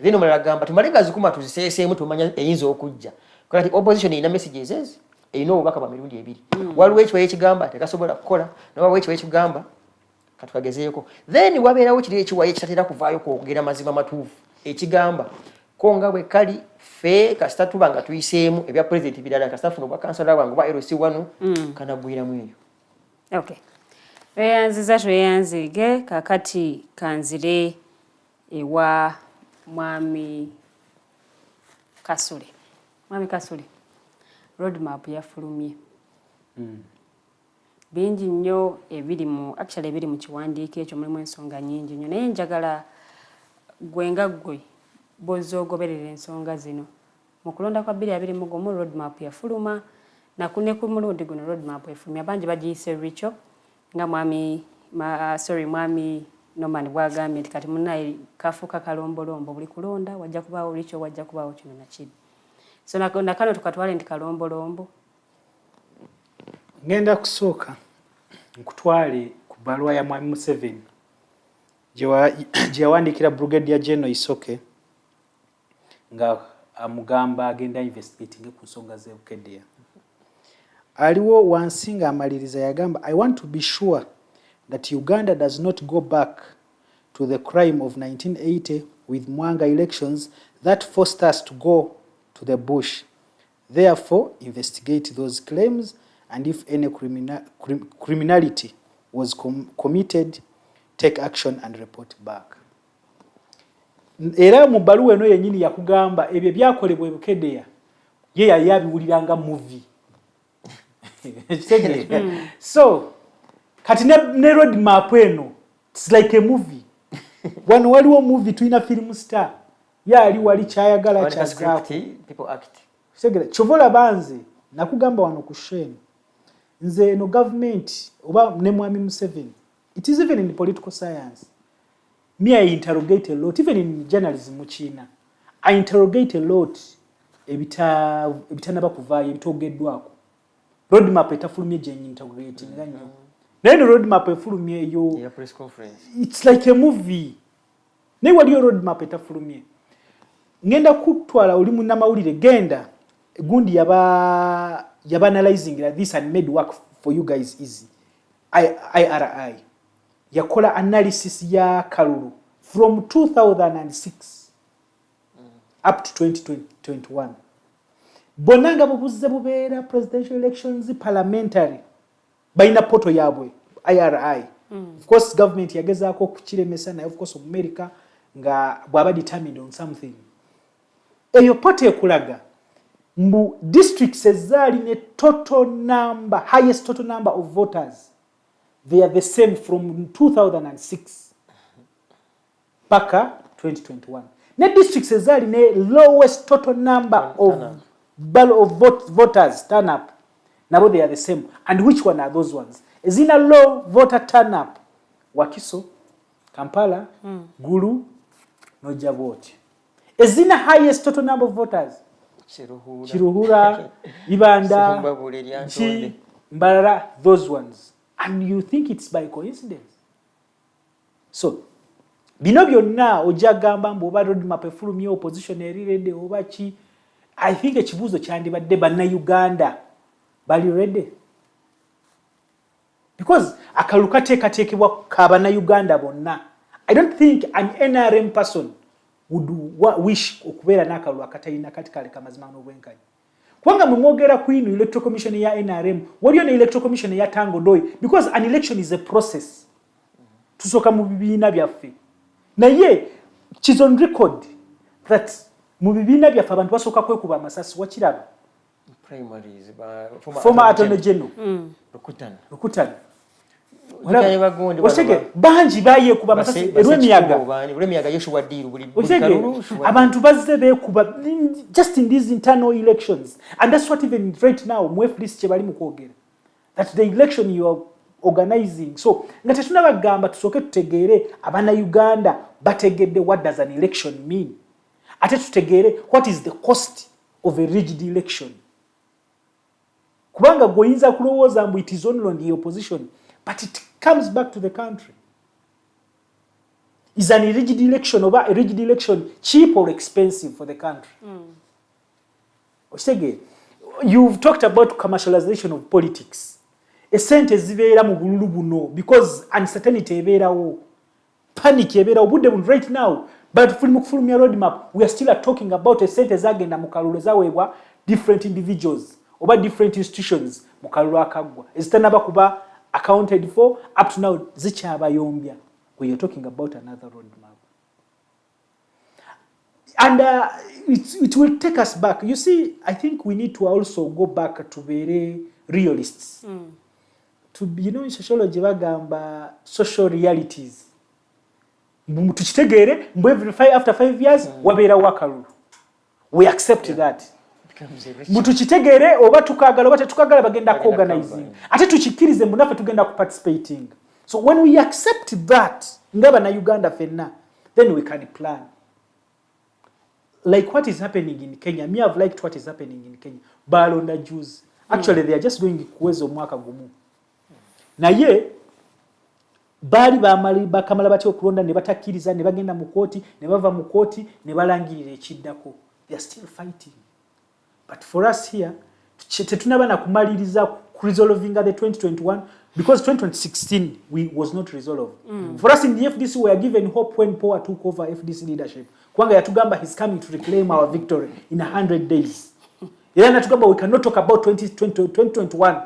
then omala gamba tumalenga zikuma tuziseseemu tumanya eyinza okujja kati opposition ina messages eyino obaka ba mirundi ebiri waliwo ekiwaye ekigamba tekasobola kukola nawo ekiwaye ekigamba katukagezeeko then wabeerawo kiri ekiwaye ekitatera kuvaayo kwogera mazima matuufu ekigamba konga bwe kali fe kasita tuba nga tuyiseemu ebya president birala kasita funo bwa kansala wangu ba LC1 kana gwira mweyo. Okay. Eyanziza tweyanzige kakati kanzire ewa mwami Kasule. Mwami Kasule. Roadmap yafulumye. Bingi nnyo ebiri mu kiwandiiko ekyo mulimu ensonga nnyingi nnyo naye njagala gwenga gwe bozogoberera ensonga zino mu kulonda kwa 2021 roadmap yafuluma nakune ku mulundi guno roadmap yafulumya abangi bagiyise richo nga mwami Norman bwagambye nti kati munaye kafuuka kalombolombo buli kulonda wajja kubaawo richo wajja kubaawo kino nakiri so nakano tukatwale nti kalombolombo. Ngenda kusooka nkutwale ku balwa ya mwami Museveni gye yawandiikira Brigadier General Isoke nga amugamba agenda investigating ku nsonga z'ebukeddeya. Aliwo wansi nga amaliriza yagamba I want to be sure that Uganda does not go back to the crime of 1980 with Mwanga elections that forced us to go to the bush. Therefore, investigate those claims and if any criminality was committed, take action and report back. Era mu baluwa eno yennyini yakugamba ebyo byakolebwa ebukeddeya ye yali abiwuliranga movie. So kati ne road map eno it's like a movie. Wano waliwo movie tuina film star yali wali kyayagala kyazaako people act. Segera chovola banze nakugamba wano ku shame nze no government oba ne mwami Museveni. It is even in political science. Me I interrogate a lot, even in journalism mu China. I interrogate a lot ebitanaba kuvaayo ebitogeddwako. Roadmap etafulumye gye interrogate nga nnyo. Naye no roadmap efulumye eyo. Yeah, press conference. It's like a movie. Naye waliyo roadmap etafulumye. Ngenda kutwala oli munnamawulire genda gundi yaba analyzing like this and made work for you guys easy. IRI yakola analysis ya kalulu from 2006 up to 2021. Bonanga bubuze bubeera presidential elections parliamentary baina poto yabwe IRI. Of course government yagezaako okukiremesa naye of course America nga bwaba determined on something. Eyo poto ekulaga mbu districts ezali ne total number, highest total number of voters, they are the same from 2006 paka 2021. Ne districts ezali ne lowest total number of voters turn up, nabo they are the same. And which one are those ones? Ezina low voter turn up Wakiso, Kampala, Gulu, Nojaboti. Ezina highest total number of voters Chiruhura, Ibanda, Chi, Mbarara, those ones. And you think it's by coincidence. So, bino byonna ojagamba mbu oba roadmap efulumya opposition erirede oba ki. I think ekibuuzo kyandibadde bannayuganda bali ready, because akalulu kateekateekebwa k'abannayuganda bonna. I don't think an NRM person would wish okubeera n'akalulu akatalina kati kale kamazima n'obwenkanya. Kubanga mwe mwogera ku ino electoral commission ya NRM, waliyo ne electoral commission ya Tango Doi, because an election is a process. Tusooka mu bibiina byaffe. Naye she's on record that mu bibiina byaffe abantu basooka kwekuba amasasi wakiraba. Primaries former attorney general Rukutana bangi bayekuba amasasi erw'emiyaga Yoshua Diru buli kalulu abantu bazze beekuba just in these internal elections, and that's what even right now mu FDC kye bali mu kwogera, that the election you are organizing. So nga tetunabagamba tusooke tutegeere Abannayuganda bategedde what does an election mean, ate tutegeere what is the cost of a rigid election. Kubanga goyinza kulowooza mbu it is only on the opposition, but it comes back to the country. Is an rigid election or a rigid election cheap or expensive for the country? You've talked about commercialization of politics. Esente zibeera mu bululu buno because uncertainty ebeerawo, panic ebeerawo budde buno right now. But fulumya roadmap, we are still talking about esente zagenda mu kalulu zaweebwa different individuals oba different institutions mu kalulu akaggwa ezitanaba kuba accounted for up to now zikyabayombya. We are talking about another roadmap. And it will take us back. You see, I think we need to also go back to very realists. To be, in sociology bagamba social realities. Tukitegere after 5 years wabeera wakalulu. We accept that. Mutukitegere oba tukagala oba tetukagala bagenda ku organizing. Ate tukikirize munaffe tugenda ku participating. So when we accept that, ngaba na Uganda fenna, then we can plan. Like what is happening in Kenya. Me have liked what is happening in Kenya. Balonda Jews. Actually they are just going kuwezo mwaka gumu. Naye bali bakamala batyo okulonda ne batakiriza ne bagenda mu kooti ne bava mu kooti ne balangirira ekiddako. They are still fighting. But for us here, tetunaba na kumaliriza resolving the 2021 because 2016 was not resolved. For us in the FDC, we are given hope when Power took over FDC leadership. Kwanga yatugamba he's coming to reclaim our victory in 100 days. Yeye natugamba we cannot talk about 2021.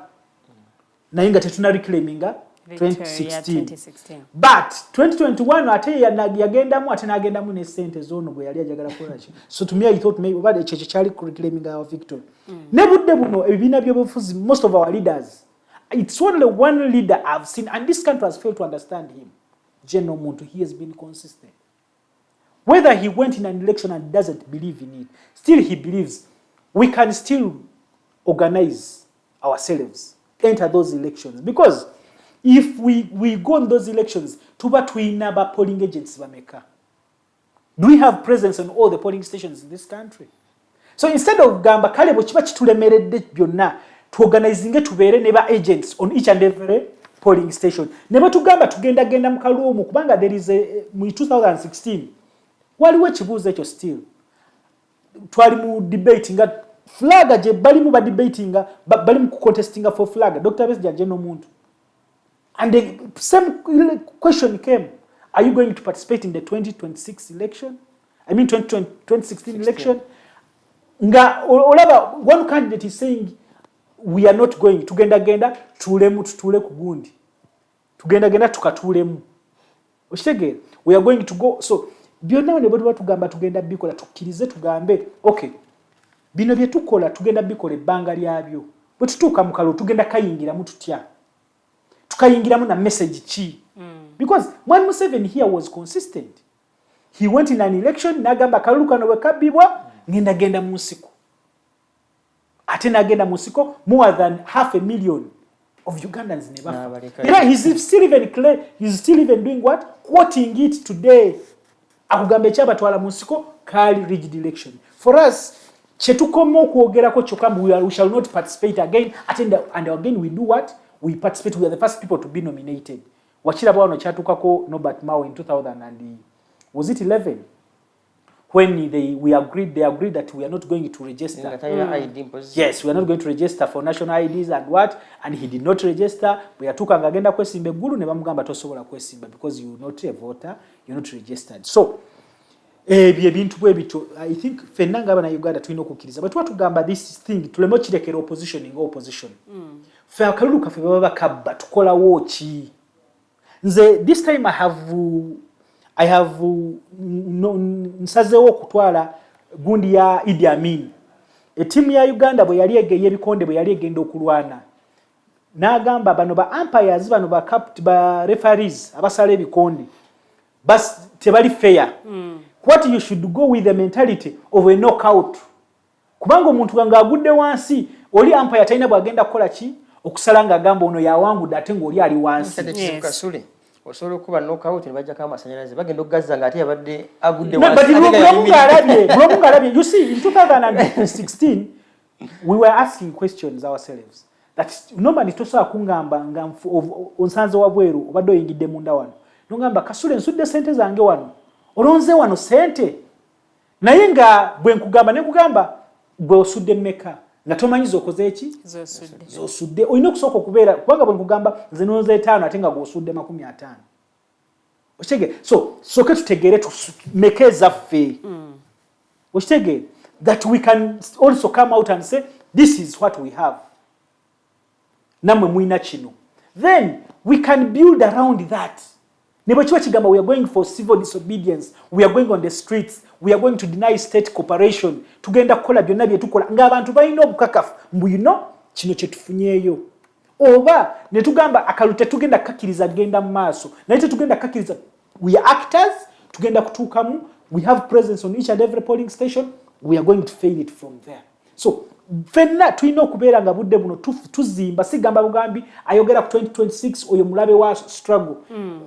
Na inga tetuna reclaiming 2016. But 2021 ate yagendamu ate nagendamu ne sente zono bwe yali ajagala kola ki. So to me I thought maybe about echeche chali reclaiming our victory. Nebudde buno ebibina byobufuzi, most of our leaders, it's only one leader I've seen, and this country has failed to understand him. General Muntu, he has been consistent. Whether he went in an election and doesn't believe in it, still he believes we can still organize ourselves, enter those elections. Because if we go on those elections, tuba tuina ba polling agents bameka. Do we have presence on all the polling stations in this country? So instead of gamba kale bwe kiba kitulemeredde byonna to organizing tubeere ne ba agents on each and every polling station. Ne batugamba tugenda mu kalulu kubanga there is mu 2016 waliwo ekibuuzo ekyo still. Twali mu debating flag je bali mu ba debating bali mu contesting for flag. Dr. Besja General Muntu. And the same question came, are you going to participate in the 2026 election? I mean 2016 election? Nga olaba one candidate is saying we are not going tugenda tulemu tutule ku gundi. Tugenda tukatulemu. Oshege, we are going to go. So byonna ne bwe tugamba tugenda bikola tukkirize tugambe okay. Bino bye tukola tugenda bikola ebbanga lyabyo. Bwe tutuuka mu kalulu tugenda kayingiramu tutya. Tukayingiramu na message chi. Because Mwalimu Museveni here was consistent. He went in an election nagamba kalulu kano wekabibwa ngenda mu nsiko. Ate nagenda mu nsiko more than 500,000 of Ugandans never. Yeah, he's still even doing what? Quoting it today. Akugambe chaba twala mu nsiko kali rigid election. For us, chetukomo kuogerako chokambu we shall not participate again. And again we do what? We participate. We are the first people to be nominated. Wachira bwano chatukako Norbert Mao in Was it 11? When they agreed that we are not going to register. Yes, we are not going to register for national IDs and what, and he did not register. We are took agenda kwesimba eggulu ne bamugamba tosobola kwesimba because you are not a voter, you are not registered. So ebintu bwe bito, I think fenna nga bana Uganda tulina okukkiriza but watugamba this thing tulemo kirekera opposition nga opposition. Fe akalulu kafe baba bakabba tukola woki. Nze this time I have nsazewo kutwala gundi ya Idi Amin. Timu ya Uganda bwe yali egeye ebikonde bwe yali egenda okulwana. N'agamba bano ba umpires bano ba referees abasala ebikonde. Bas tebali fair. What you should go with the mentality of a knockout. Kubanga omuntu nga agudde wansi oli umpire talina bwagenda kukola ki okusala nga agamba ono yawangu ate ng'oli ali wansi. Kasule osobola okuba knockout ne bajja kama amasannyalaze bagenda okugazza nga ate yabadde agudde wansi. You see, in 2016 we were asking questions ourselves that nobody tosobola kungamba nga onsanze wabweru obadde oyingidde munda wano nongamba Kasule nsudde sente zange wano olonze wano sente naye nga bwe nkugamba ne nkugamba gwe osudde mmeka nga tomanyiza okoze eki zosudde olina okusooka okubeera kubanga bwe nkugamba nze nonze 5 ate nga gwosudde 50. Okitegeera so soke tutegeere tumeke ezaffe okitegeera that we can also come out and say this is what we have namwe mwina kino then we can build around that. We are going for civil disobedience. We are going on the streets. We are going to deny state cooperation. Tugenda kukola byonna bye tukola nga abantu balina obukakafu mbuyino kino kye tufunyeeyo. Oba ne tugamba akalute tugenda kakiriza genda mu maaso. Naye tugenda kakiriza we are actors. Tugenda kutuukamu. We have presence on each and every polling station. We are going to fail it from there. So fenna tulina okubeera nga budde buno tuzimba sigamba bugambi ayogera ku 2026 oyo mulabe wa struggle.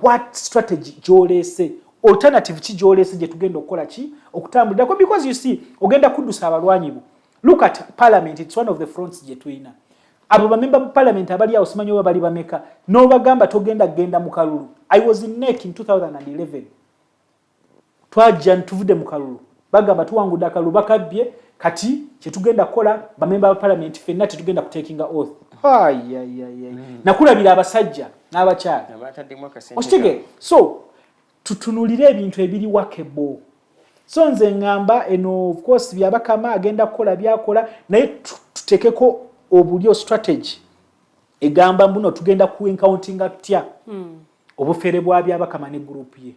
What strategy gyolese alternative ki gyolese gye tugenda okukola ki okutambulirako because you see ogenda kuddusa abalwanyi bo. Look at parliament, it's one of the fronts gye tulina. Abo ba member of parliament abali awo simanyi oba bali bameka n'obagamba togenda genda mu kalulu. I was in NEC in 2011 twajja ntuvudde mu kalulu bagamba tuwangudde akalulu bakabbye kati kyetugenda kola ba member of parliament fenna tetugenda kutekinga oath. Nakulabira abasajja n'abakyala okitege so tutunulire ebintu ebiri workable. So nze ngamba eno of course byabakama agenda kukola byakola naye tutekeko obulyo strategy egamba mbuno tugenda ku encountinga tutya obufere bwa byabakama ne group ye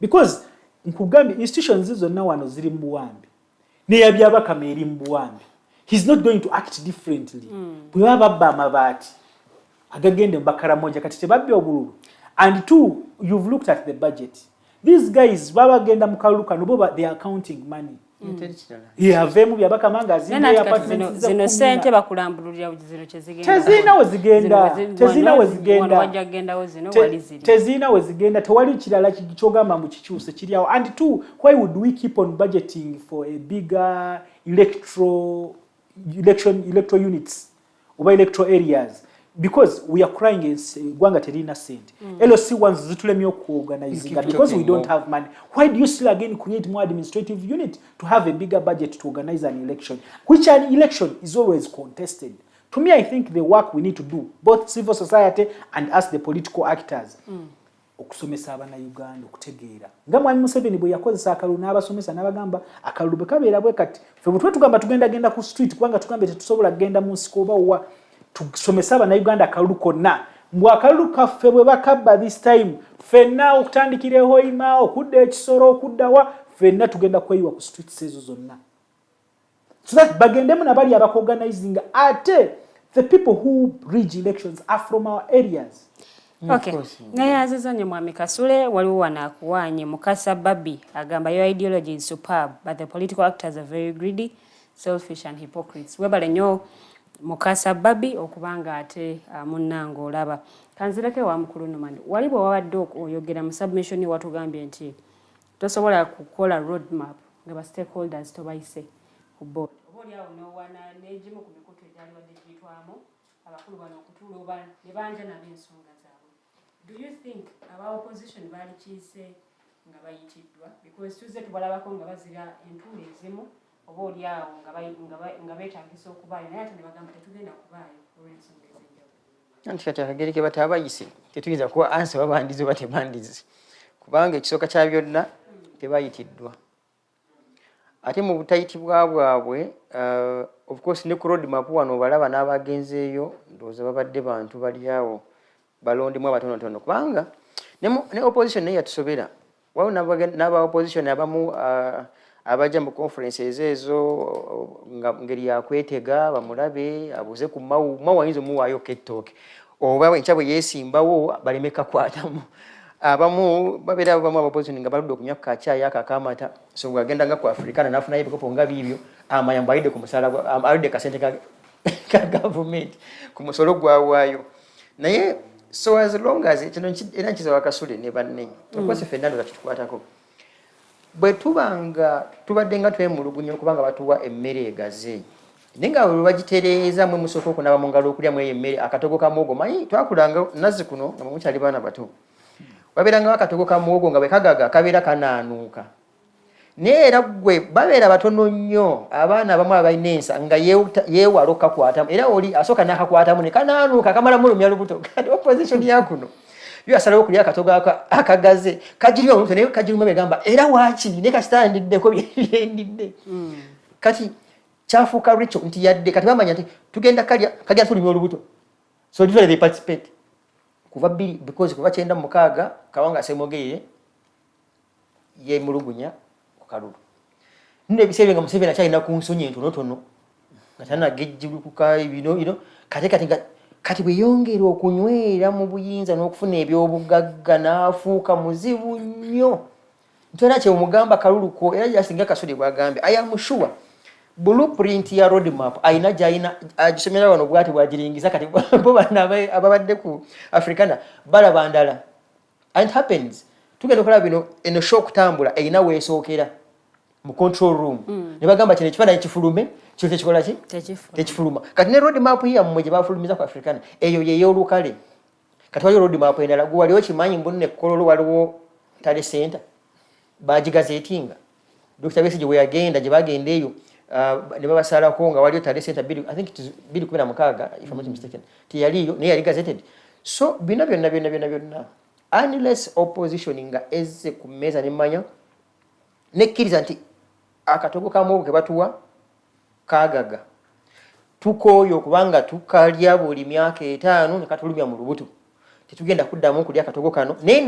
because nkugambe institutions zonna wano ziri mu buwambi ne byabakama eri mu buwambi. He's not going to act differently. Bwe baba amabaati agagende mbakara moja kati tebabbe obululu. And two, you've looked at the budget. These guys baba genda mukaluka no they are counting money. Vemu byabakama nga zinde apartments zino sente bakulambulira zino kyezigenda. Tezina wezigenda. Wajagenda zino waliziri. Tezina wezigenda tewali kirala kikyogamba mu kikyuse kiriawo. And two, why would we keep on budgeting for a bigger electro units or electro areas because we are crying is gwanga terina sent. LOC ones zitulemyo organizing because we don't have money. Why do you still again create more administrative unit to have a bigger budget to organize an election, which an election is always contested? To me, I think the work we need to do, both civil society and us the political actors, okusomesa abana Uganda okutegeera nga mwami Museveni bwe yakozesa akalulu n'abasomesa n'abagamba akalulu bekabeera bwe kati fe butwe tugamba tugenda ku street kubanga tugambe tetusobola kugenda mu nsiko oba wa tusomesa abana Uganda akalulu konna mbwa akalulu kaffe bwe bakabba this time fenna okutandikireho ima okudda ekisoro okuddawa fenna tugenda kweyiwa ku streets ezo zonna so that bagendemu nabali abakoganizing ate the people who rig elections are from our areas. Okay. Naye azizanye mwami Kasule waliwo wanakuwanye Mukasa Babi agamba your ideology is superb but the political actors are very greedy, selfish and hypocrites. Webale nnyo Mukasa Babi okubanga ate munnango olaba. Kanzireke wa mukulu nomani. Waliwo wabadde oyogera mu submission watugambye nti tosobola kukola roadmap nga ba stakeholders tobayise ku board. Oboli awo no wana nejimu ku mikutu egyali wadde kitwamo abakulu bano okutuula oba ne banja n'ab'ensonga zaabwe. Do you think our opposition bali chise nga bayitiddwa because tuzze tubalabako nga bazira entuula ezimu oba oli awo nga beetagisa okubaayo naye ate ne bagamba tetugenda kubaayo olw'ensonga ez'enjawulo. Anti kati akagereke bati abayise tetuyinza kuba ansi babandize oba tebandize kubanga ekisooka kya byonna tebayitiddwa. Ate mu butayitibwa bwabwe of course ne ku road map wano balaba n'abagenzeeyo ndowooza babadde bantu bali awo balondemu abatonotono kubanga ne opposition naye yatusobera waliwo n'aba opposition abamu abajja mu conferences ezo ngeri yakwetega bamulabe abuze ku mawu ayinza omuwaayo kettooke oba enkya bwe yeesimbawo balemeka kwatamu. Abamu babeera abamu opposition nga baludde okunywa ku kacaayi akakamata so bwagenda nga ku Africana nafunayo ebikopo nga bibyo amayambo alidde ku musala alidde kasente ka government ku musolo gwawaayo naye so as long as kino era nkiza wakasule ne banne okwese Fernando takitukwatako bwe tubanga tubadde nga twemulugunya okubanga batuwa emmere egaze nenga bwe bagitereeza mwe musoko okunaba mu ngalo okulya mu emmere akatogo ka muwogo manyi twakulanga nazi kuno nga mukyali baana bato babeeranga akatogo ka muwogo nga bwe kagaga kabeera kanaanuuka naye era gwe babeera batono nnyo abaana abamu abalina ensa nga yeewala okukakwatamu era oli asooka n'akakwatamu ne kanaanuuka kamalamu olumya lubuto kati opposition yakuno yo asalawo okulya akatogo akagaze kagirya omutwe naye kagiruma begamba era waakiri ne kasitandideko byendidde kati kyafuuka lwekyo nti yadde kati bamanya nti tugenda kagya tulumya olubuto so different they participate kuva bbiri because kuva 96 Kawanga Semogeye ye mulugunya okalulu nne bisebenga nga Museveni akyalina ku nsonyi entonotono natana gejjulukuka bino kati bwe yongera okunywera mu buyinza n'okufuna ebyobugagga n'afuuka muzibu nnyo ntona kye omugamba kaluluko era yasinga Kasule bwagambye I am sure blueprint ya roadmap aina jaina agisomera wano bwati bwajiringiza kati bo bana ababadde ku Africana balaba ndala and happens tugenda okulaba bino eno shock tambula aina weesookera mu control room ne bagamba kino ekifaananyi kifulume kyo tekikola ki tekifuluma kati ne roadmap ya mmwe gye bafulumiza ku Africana eyo yeeyolukale kati waliwo roadmap endala gwe waliwo kimanyi mbonne kololo waliwo tale center bagigazetinga Dr. Besigye we yagenda gye bagenda eyo ne babasalako nga waliyo tale center I think it is 2016 if I'm not mistaken tiyaliyo naye yali gazetted so bino byonna unless opposition nga ezze ku meza nemanya nekkiriza nti akatogo ka muwogo ke batuwa kagaga tukooyo okubanga tukalya buli myaka 5 ne katulumya mu lubuto tetugenda kuddamu kulya akatogo kano naye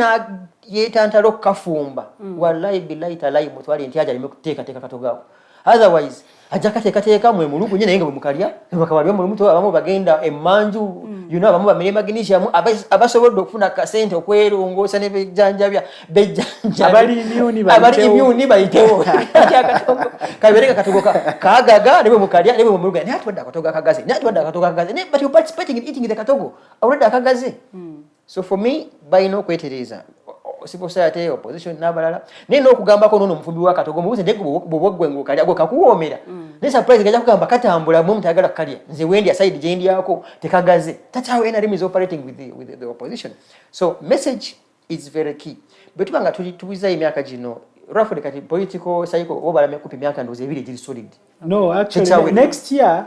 yeetantala okukafumba wallahi billahi talayi mutwali nti aja aleme kuteekateeka akatogo ako otherwise aja kateekateeka mwe mulugunye naye nga bwe mukalya bakabalya mu muto abamu bagenda emmanju abamu bamere magnesium abasobodde okufuna kasente okwerongoosa ne bejjanjabya abali immune bayitewo kabereka akatogo kagaga ne bwe mukalya ne bwe mulugunye naye atwadde akatogo akagaze but you participating in eating the katogo already akagaze so for me balina okwetereza civil society opposition n'abalala naye n'okugambako n'ono omufumbi w'akatogo mubuze nte bw'obwaggwenga okalya go kakuwoomera naye surprise gajja kugamba katambula mu mutayagala kukalya nze wendi side gye ndyako tekagaze that's how NRM is operating with the opposition so message is very key bwe tuba nga tubiza emyaka gino roughly kati political cycle obalame kupa emyaka ndowooza 2 giri solid no actually next year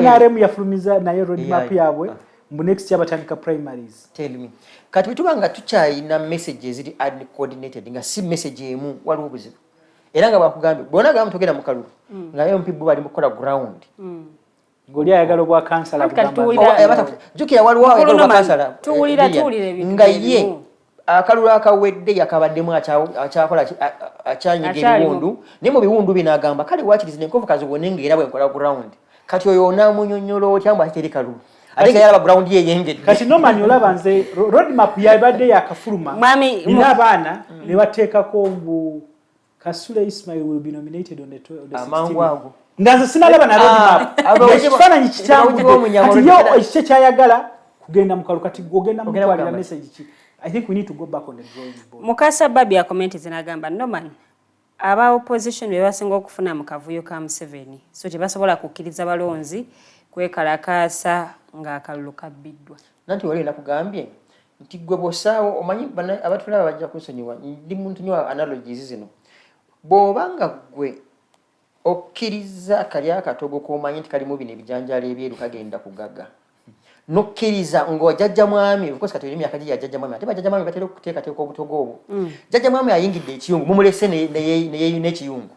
NRM yafulumiza naye roadmap yabwe mbu next year batandika primaries tell me kati bitubanga tukyayina messages ziri uncoordinated nga si message emu waliwo buzibu era nga bakugambye bona gamba tugenda mu kalulu nga yo mpibu bali mukola ground ngoli ayagala obwa kansala kugamba jukira waliwo ayagala obwa kansala tuwulira nga ye akalulu akawedde yakabaddemu akyakola acyanyiga ebiwundu ne mu biwundu binagamba kale wakiriza enkovu kazibone ngera bwe nkola ground kati oyo onamunyonyola otyamba kiteri kalulu ate yalaba ground ye yengedde kati nomani olaba nze roadmap yabadde yakafuluma nina abaana ne bateekako mbu Kasule Ismail will be nominated on the 16th nga nze sinalaba na roadmap ekifaananyi kitambudde kati yo ekikye kyayagala kugenda mu kalu kati gwogenda mutwalira message ki I think we need to go back on the drawing board Mukasa Babi ya comment zinagamba nomani aba opposition be basinga okufuna mu kavuyo ka Museveni so tebasobola kukkiriza balonzi kwekalakaasa nga akalulu kabbiddwa nanti wali nakugambye nti gwe bw'osaawo omanyi abatulaba bajja kunsonyiwa ndi muntu nnyo analogies zino bw'obanga gwe okkiriza kali akatogo k'omanyi nti kalimu bino ebijanjaalo ebyeru kagenda kugaga nokkiriza ng'ojjajja mwami of course kati emyaka gye yajjajja mwami ate bajjajja mwami batera okuteekateeka obutogo obwo jjajja mwami ayingidde ekiyungu mumulese n'ekiyungu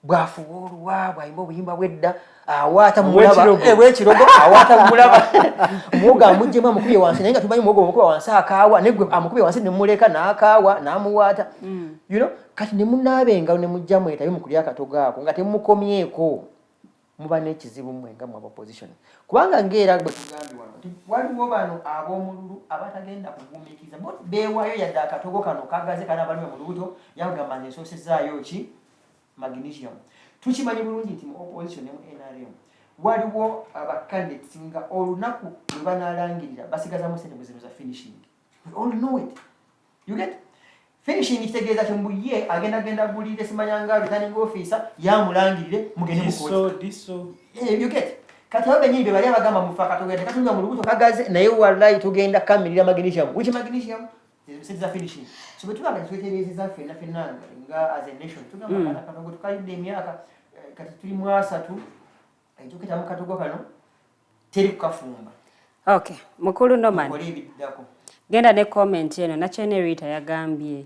bw'afuba oluwa bw'ayimba obuyimba bw'edda awaata bwekirogo awaata mulaba muwogo amuggyemu amukubye wansi naye nga tumanyi muwogo omukuba wansi akaawa negwe amukubye wansi nemuleka n'akaawa n'amuwaata you know kati ne munaabenga ne mujjamu etabi mu kulya akatogo ako nga temukomyeko muba n'ekizibu mwenga mu opposition kubanga ng'era bwe tugambye wano nti waliwo bano ab'omululu abatagenda kugumiikiriza bo beewaayo yadde akatogo kano kagaze kanaabalime mu lubuto yagamba nzesoosezaayo ki magnesium tukimanyi bulungi nti mu opposition ne mu NRM waliwo abacandidates nga olunaku lwe banaalangirira basigazaamu sente bwe zino za finishing we all know it you get finishing kitegeeza kyembuye agenda gulire simanyanga returning officer yamulangirire mugende mukoti you get kati abo benyini bali abagamba mufa katogende katunga mu lubuto kagaze naye wallahi tugenda kamirira magnesium which magnesium is za finishing so betulanga twetereza fenna nga as a nation tugamba kanogo tukalidde emyaka kati tuli mu asatu ekyo mu katogo kano teri kukafumba okay mukulu Norman genda ne comment eno na chene Rita yagambye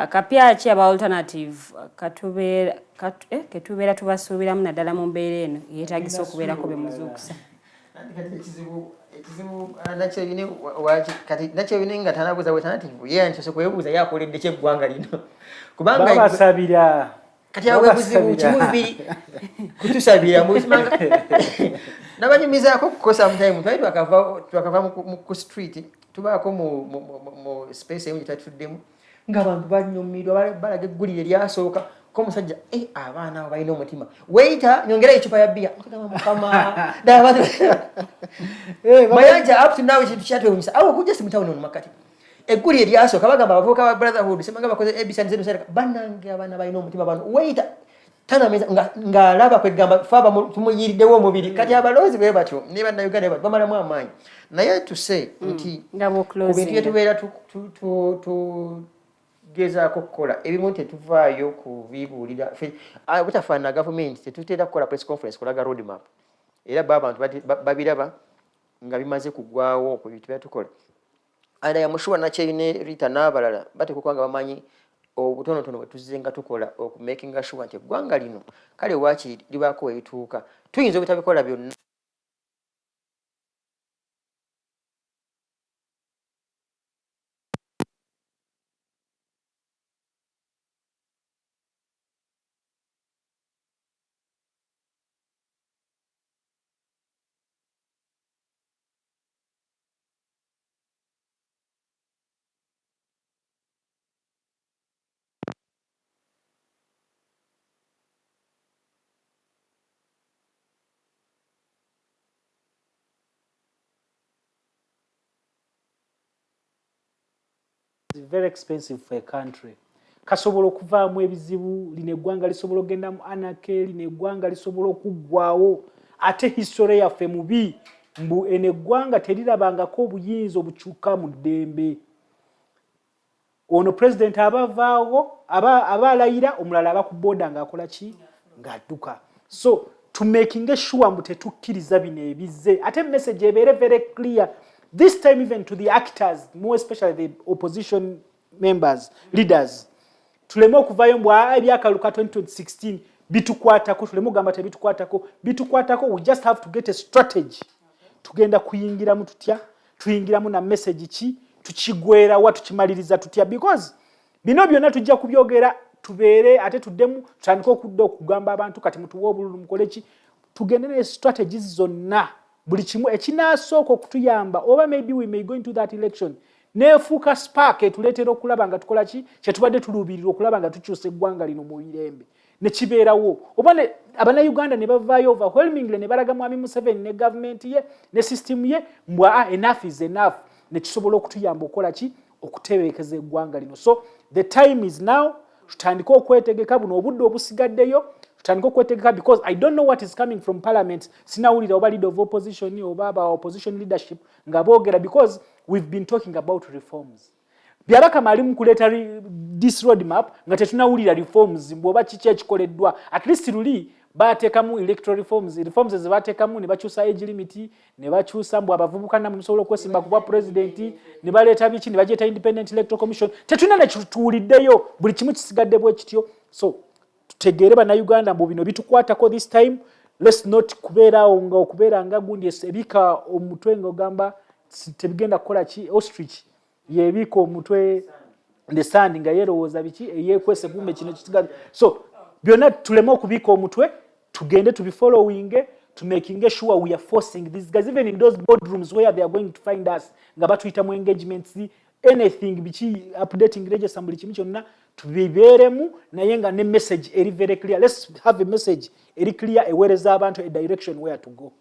kapya ki aba alternative ketubeera tubasuubiramu naddala mu mbeera eno yeetagisa okubeerako bemuzuukusa ekizibu nakyebine nga tanabuuza alternative ye nkyose kwebuuza yakoledde kyeggwanga lino kubanga basabira kati awe buzibu kimu bibiri kutusabira musimanga nabanyumizaako kukosa mutime twali twakava ku street tubaako mu space emu gyetatuddemu ng'abantu banyumirwa balaga eggulire lyasooka ko omusajja abaana abo balina omutima weita nyongera ecupa ya bbiya mukama mayanja up to now ekintu kyatwewunyisa awo okujja simutawuni ono makati eggulire lyasooka bagamba abavubuka ba brotherhood semanga bakoze ebisa nzerusereka bannange abaana balina omutima bano weita tanameza ng'alaba kwegamba faba tumuyiriddewo omubiri kati abaloozi bwe batyo ne bannayuganda batyo bamalamu amaanyi naye tuse nti ku bintu byetubeera tugezaako kukola ebimu tetuvaayo kubibuulira butafaanana gavumenti tetutera kukola press conference kulaga road map era abantu babiraba nga bimaze kuggwawo ku bintu byatukola ana yamushuwa nakyeyine Rita n'abalala batekukanga bamanyi obutonotono bwe tuzze nga tukola okumakinga sure nti eggwanga lino kale waaki libaako weituuka tuyinza obutabikola byonna It's very expensive for a country. Kasobola okuvaamu ebizibu lino eggwanga lisobola okugenda mu anarchy lino eggwanga lisobola okuggwaawo ate history yaffe mubi mbu eno eggwanga terirabangako obuyinza obukyuka mu ddembe ono president abavaawo abalayira omulala aba ku boda ng'akola ki ng'adduka so to making sure mbu tetukkiriza bino ebizze ate message ebeere very clear this time even to the actors more especially the opposition members leaders tuleme okuvayo mbwa ebyakaluka 2016 bitukwatako tuleme ogamba bitukwatako we just have to get a strategy tugenda kuyingiramu tutya tuyingiramu na message ki tukigwera wa tukimaliriza tutya because bino byonna tujja kubyogera tubeere ate tuddemu tutandika okudda okugamba abantu kati mutuwa obululu mukole ki tugende ne strategies zonna buli kimu ekinaasooka okutuyamba oba maybe we may go into that election neefuuka spark etuleetera okulaba nga tukola ki kyetubadde tuluubirira okulaba nga tukyusa eggwanga lino mu mirembe ne kibeerawo oba abannayuganda ne bavaayo overwhelmingly ne balaga mwami Museveni ne gavumenti ye ne system ye mbwa enough is enough ne kisobola okutuyamba okukola ki okutebeekeza eggwanga lino so the time is now tutandika okwetegeka buno obudde obusigaddeyo tutandika okwetegeka because I don't know what is coming from parliament sinawulira oba leader of opposition oba aba opposition leadership nga boogera because we've been talking about reforms. Byabaka malimu kuleta this roadmap nga tetunawulira reforms bwoba kiki ekikoleddwa. At least luli bateekamu electoral reforms ezibateekamu ne bakyusa age limit ne bakyusa mbw abavubuka namwe musobola okwesimba kuba president ne baleeta biki ne bajeeta independent electoral commission. Tetulina ne kituwuliddeyo buli kimu kisigadde bwe kityo. So tutegeere bannayuganda mbu bino bitukwatako this time. Let's not okubeera nga gundi ebika omutwe ng'ogamba tebigenda kukola ki ostrich yebika omutwe the sand nga yerowooza biki eyekwese bume kino kisigadde. So byonna tuleme okubika omutwe tugende to be following to making sure we are forcing these guys even in those boardrooms where they are going to find us nga batuyitamu engagements anything biki updating register buli kimu kyonna tubibeeremu naye nga ne message eri very clear. Let's have a message eri clear eweereza abantu a direction where to go.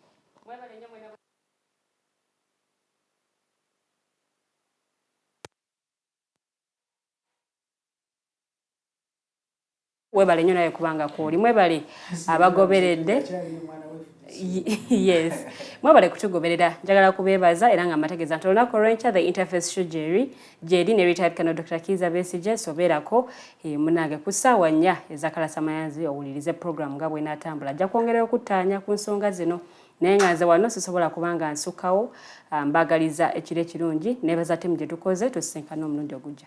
Webale nnyo naye kubanga kwoli mwebale abagoberedde yes mwebale kutugoberera njagala kubeebaza era nga amategeeza nti olunaku olw'enkya the interface show jeri ne retired Colonel Dr. Kiza Besigye sobeerako munange ku ssaawa 4 ez'akalasamayanzi owulirize program nga bw'enaatambula ajja kwongera okuttaanya ku nsonga zino naye nga nze wano sisobola kubanga nsukkawo mbaagaliza ekiro ekirungi neebaza ttiimu gye tukoze tusisinkana omulundi ogujja.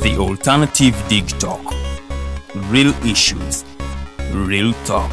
The Alternative Digitalk. Real issues, real talk.